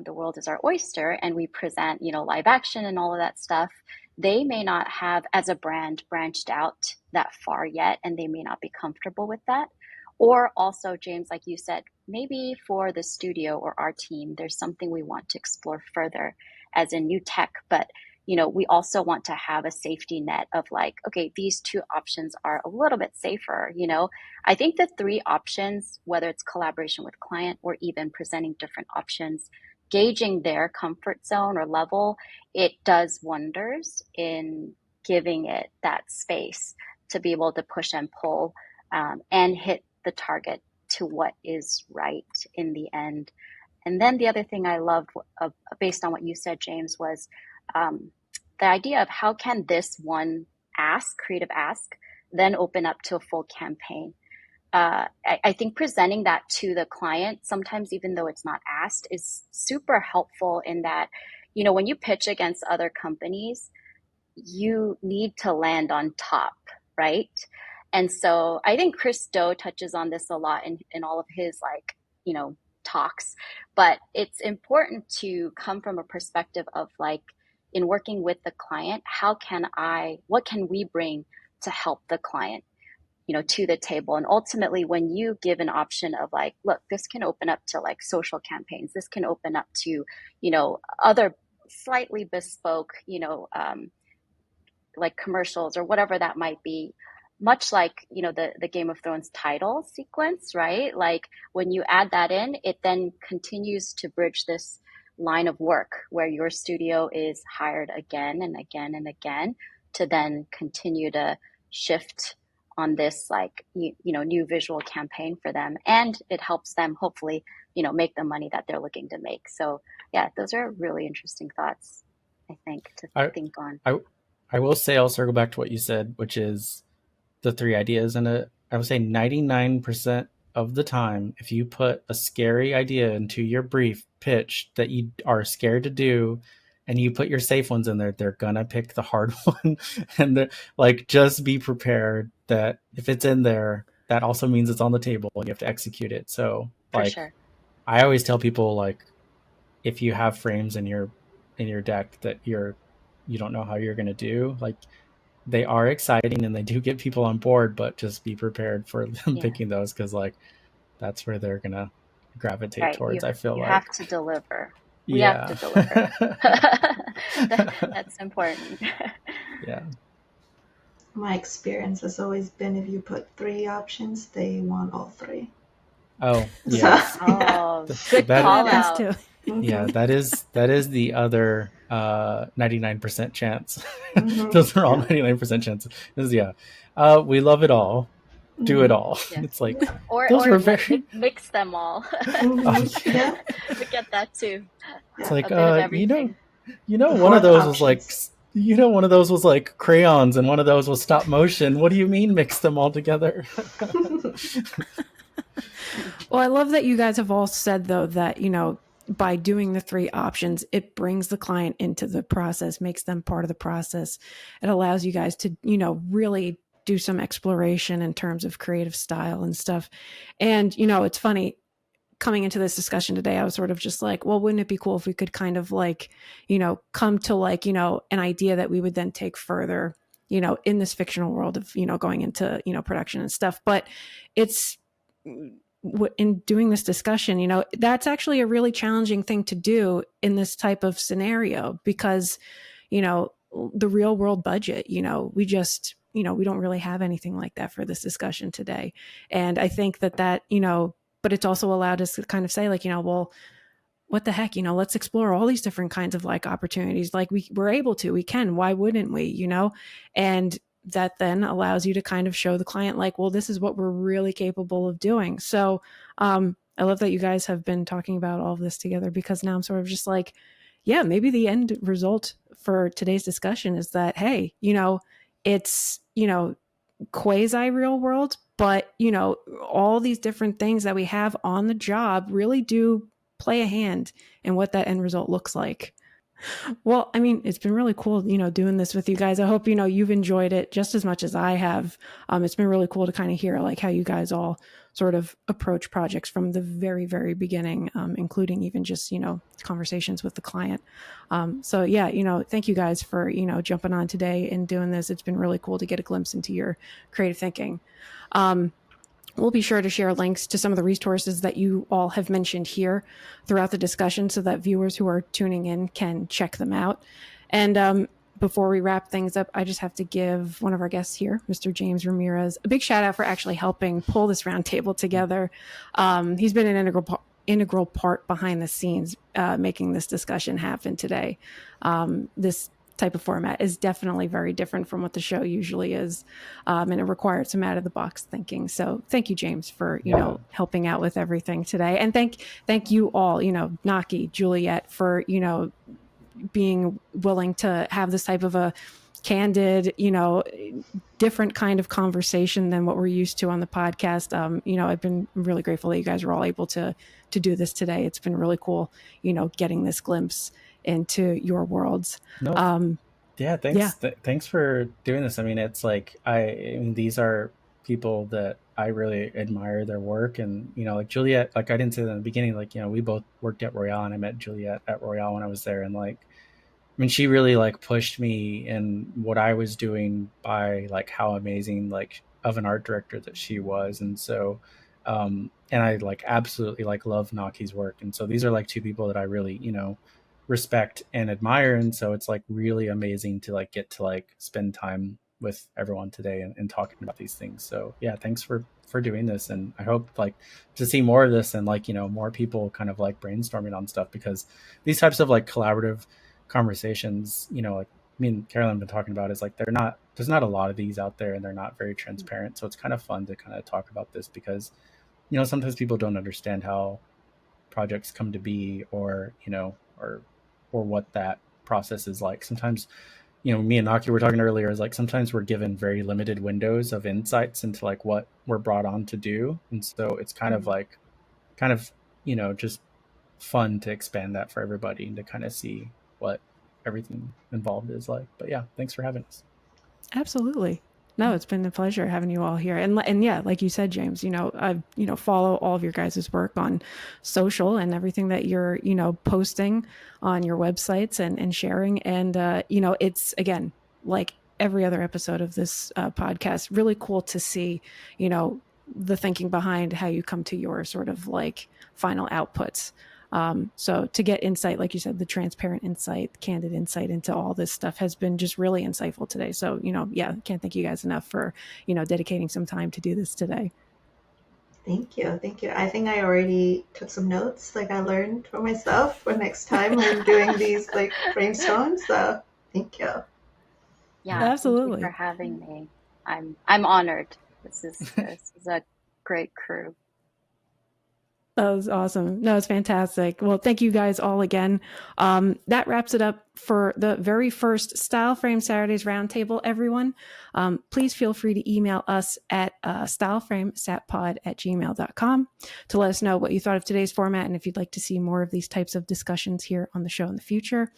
the world is our oyster and we present, you know, live action and all of that stuff, they may not have, as a brand, branched out that far yet, and they may not be comfortable with that. Or also, James, like you said, maybe for the studio or our team, there's something we want to explore further as in new tech, but, you know, we also want to have a safety net of like, okay, these 2 options are a little bit safer, you know. I think the 3 options, whether it's collaboration with client or even presenting different options, gauging their comfort zone or level, it does wonders in giving it that space to be able to push and pull and hit the target to what is right in the end. And then the other thing I loved, based on what you said, James, was the idea of how can this one creative ask, then open up to a full campaign. I think presenting that to the client, sometimes even though it's not asked, is super helpful in that, you know, when you pitch against other companies, you need to land on top, right? And so I think Chris Do touches on this a lot in all of his, like, you know, talks, but it's important to come from a perspective of like, in working with the client, what can we bring to help the client, you know, to the table? And ultimately, when you give an option of like, look, this can open up to like social campaigns, this can open up to, you know, other slightly bespoke, you know, like commercials or whatever that might be, much like, you know, the Game of Thrones title sequence, right? Like when you add that in, it then continues to bridge this line of work where your studio is hired again and again and again to then continue to shift on this, like, you know, new visual campaign for them. And it helps them hopefully, you know, make the money that they're looking to make. So yeah, those are really interesting thoughts, I think, to think on.
I will say, I'll circle back to what you said, which is the 3 ideas. And I would say 99% of the time, if you put a scary idea into your brief pitch that you are scared to do, and you put your safe ones in there, they're gonna pick the hard one. And like, just be prepared that if it's in there, that also means it's on the table and you have to execute it. So like, sure. I always tell people, like, if you have frames in your deck that you don't know how you're gonna do, like, they are exciting and they do get people on board, but just be prepared for them picking those, because like that's where they're gonna gravitate towards. I feel
you
like
have to deliver. We have to deliver. That's important.
Yeah.
My experience has always been, if you put 3 options, they want all 3.
Oh, yeah.
So,
oh, good call out.
Too.
Yeah, that is the other 99% chance. Those are all 99% chances. We love it all. Do it all. Yeah. It's like,
or mix them all.
Yeah.
We get that too.
It's like, you know, one of those was like, you know, one of those was like crayons and one of those was stop motion. What do you mean mix them all together?
Well, I love that you guys have all said, though, that, you know, by doing the 3 options, it brings the client into the process, makes them part of the process. It allows you guys to, really do some exploration in terms of creative style and stuff. And, it's funny, coming into this discussion today, I was sort of just like, well, wouldn't it be cool if we could kind of like, come to like, an idea that we would then take further, in this fictional world of, going into, production and stuff. But it's, in doing this discussion, that's actually a really challenging thing to do in this type of scenario because, the real world budget, we just, we don't really have anything like that for this discussion today. And I think that, but it's also allowed us to kind of say like, well, what the heck, let's explore all these different kinds of like opportunities. Like we're able to, we can, why wouldn't we, and that then allows you to kind of show the client like, well, this is what we're really capable of doing. So I love that you guys have been talking about all of this together because now I'm sort of just like, yeah, maybe the end result for today's discussion is that, hey, it's, quasi real world, but, all these different things that we have on the job really do play a hand in what that end result looks like. Well, I mean, it's been really cool, doing this with you guys. I hope, you've enjoyed it just as much as I have. It's been really cool to kind of hear like how you guys all sort of approach projects from the very, very beginning, including even just, conversations with the client. So yeah, thank you guys for, jumping on today and doing this. It's been really cool to get a glimpse into your creative thinking. We'll be sure to share links to some of the resources that you all have mentioned here throughout the discussion so that viewers who are tuning in can check them out. And before we wrap things up, I just have to give one of our guests here, Mr. James Ramirez, a big shout out for actually helping pull this roundtable together. He's been an integral part behind the scenes, making this discussion happen today. This type of format is definitely very different from what the show usually is, and it required some out of the box thinking. So thank you, James, for helping out with everything today, and thank you all, Nocky, Juliet, for being willing to have this type of a candid, different kind of conversation than what we're used to on the podcast. I've been really grateful that you guys were all able to do this today. It's been really cool, getting this glimpse into your worlds.
Thanks. Thanks for doing this. I mean, it's like, I mean, these are people that I really admire their work. And, like Juliet, like I didn't say that in the beginning, like, we both worked at Royale and I met Juliet at Royale when I was there. And like, I mean, she really like pushed me in what I was doing by like how amazing like of an art director that she was. And so, and I like absolutely like love Nocky's work. And so these are like 2 people that I really, respect and admire. And so it's like really amazing to like get to like spend time with everyone today and talking about these things. So yeah, thanks for doing this. And I hope like to see more of this and like, more people kind of like brainstorming on stuff, because these types of like collaborative conversations, like me and Carolyn have been talking about, is like there's not a lot of these out there and they're not very transparent. So it's kind of fun to kind of talk about this because, sometimes people don't understand how projects come to be or what that process is like. Sometimes, me and Nocky were talking earlier, is like sometimes we're given very limited windows of insights into like what we're brought on to do. And so it's kind of like, just fun to expand that for everybody and to kind of see what everything involved is like. But yeah, thanks for having us.
Absolutely. No, it's been a pleasure having you all here. And yeah, like you said, James, I, follow all of your guys' work on social and everything that you're, posting on your websites and sharing. And, it's, again, like every other episode of this podcast, really cool to see, the thinking behind how you come to your sort of like final outputs. So to get insight, like you said, the transparent insight, candid insight into all this stuff has been just really insightful today. So, can't thank you guys enough for, dedicating some time to do this today.
Thank you. I think I already took some notes, like I learned for myself for next time I'm doing these like brainstorms. So thank you.
Yeah,
absolutely.
Thank you for having me. I'm honored. This is a great crew.
That was awesome. No, it's fantastic. Well, thank you guys all again. That wraps it up for the very first Style Frame Saturdays Roundtable, everyone, please feel free to email us at styleframesatpod@gmail.com to let us know what you thought of today's format and if you'd like to see more of these types of discussions here on the show in the future.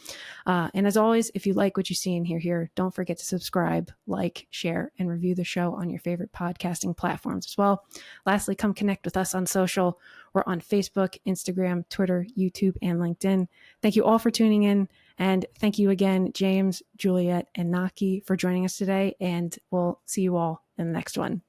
And as always, if you like what you see and hear here, don't forget to subscribe, like, share, and review the show on your favorite podcasting platforms as well. Lastly, come connect with us on social. We're on Facebook, Instagram, Twitter, YouTube, and LinkedIn. Thank you all for tuning in. And thank you again, James, Juliet, and Nocky, for joining us today. And we'll see you all in the next one.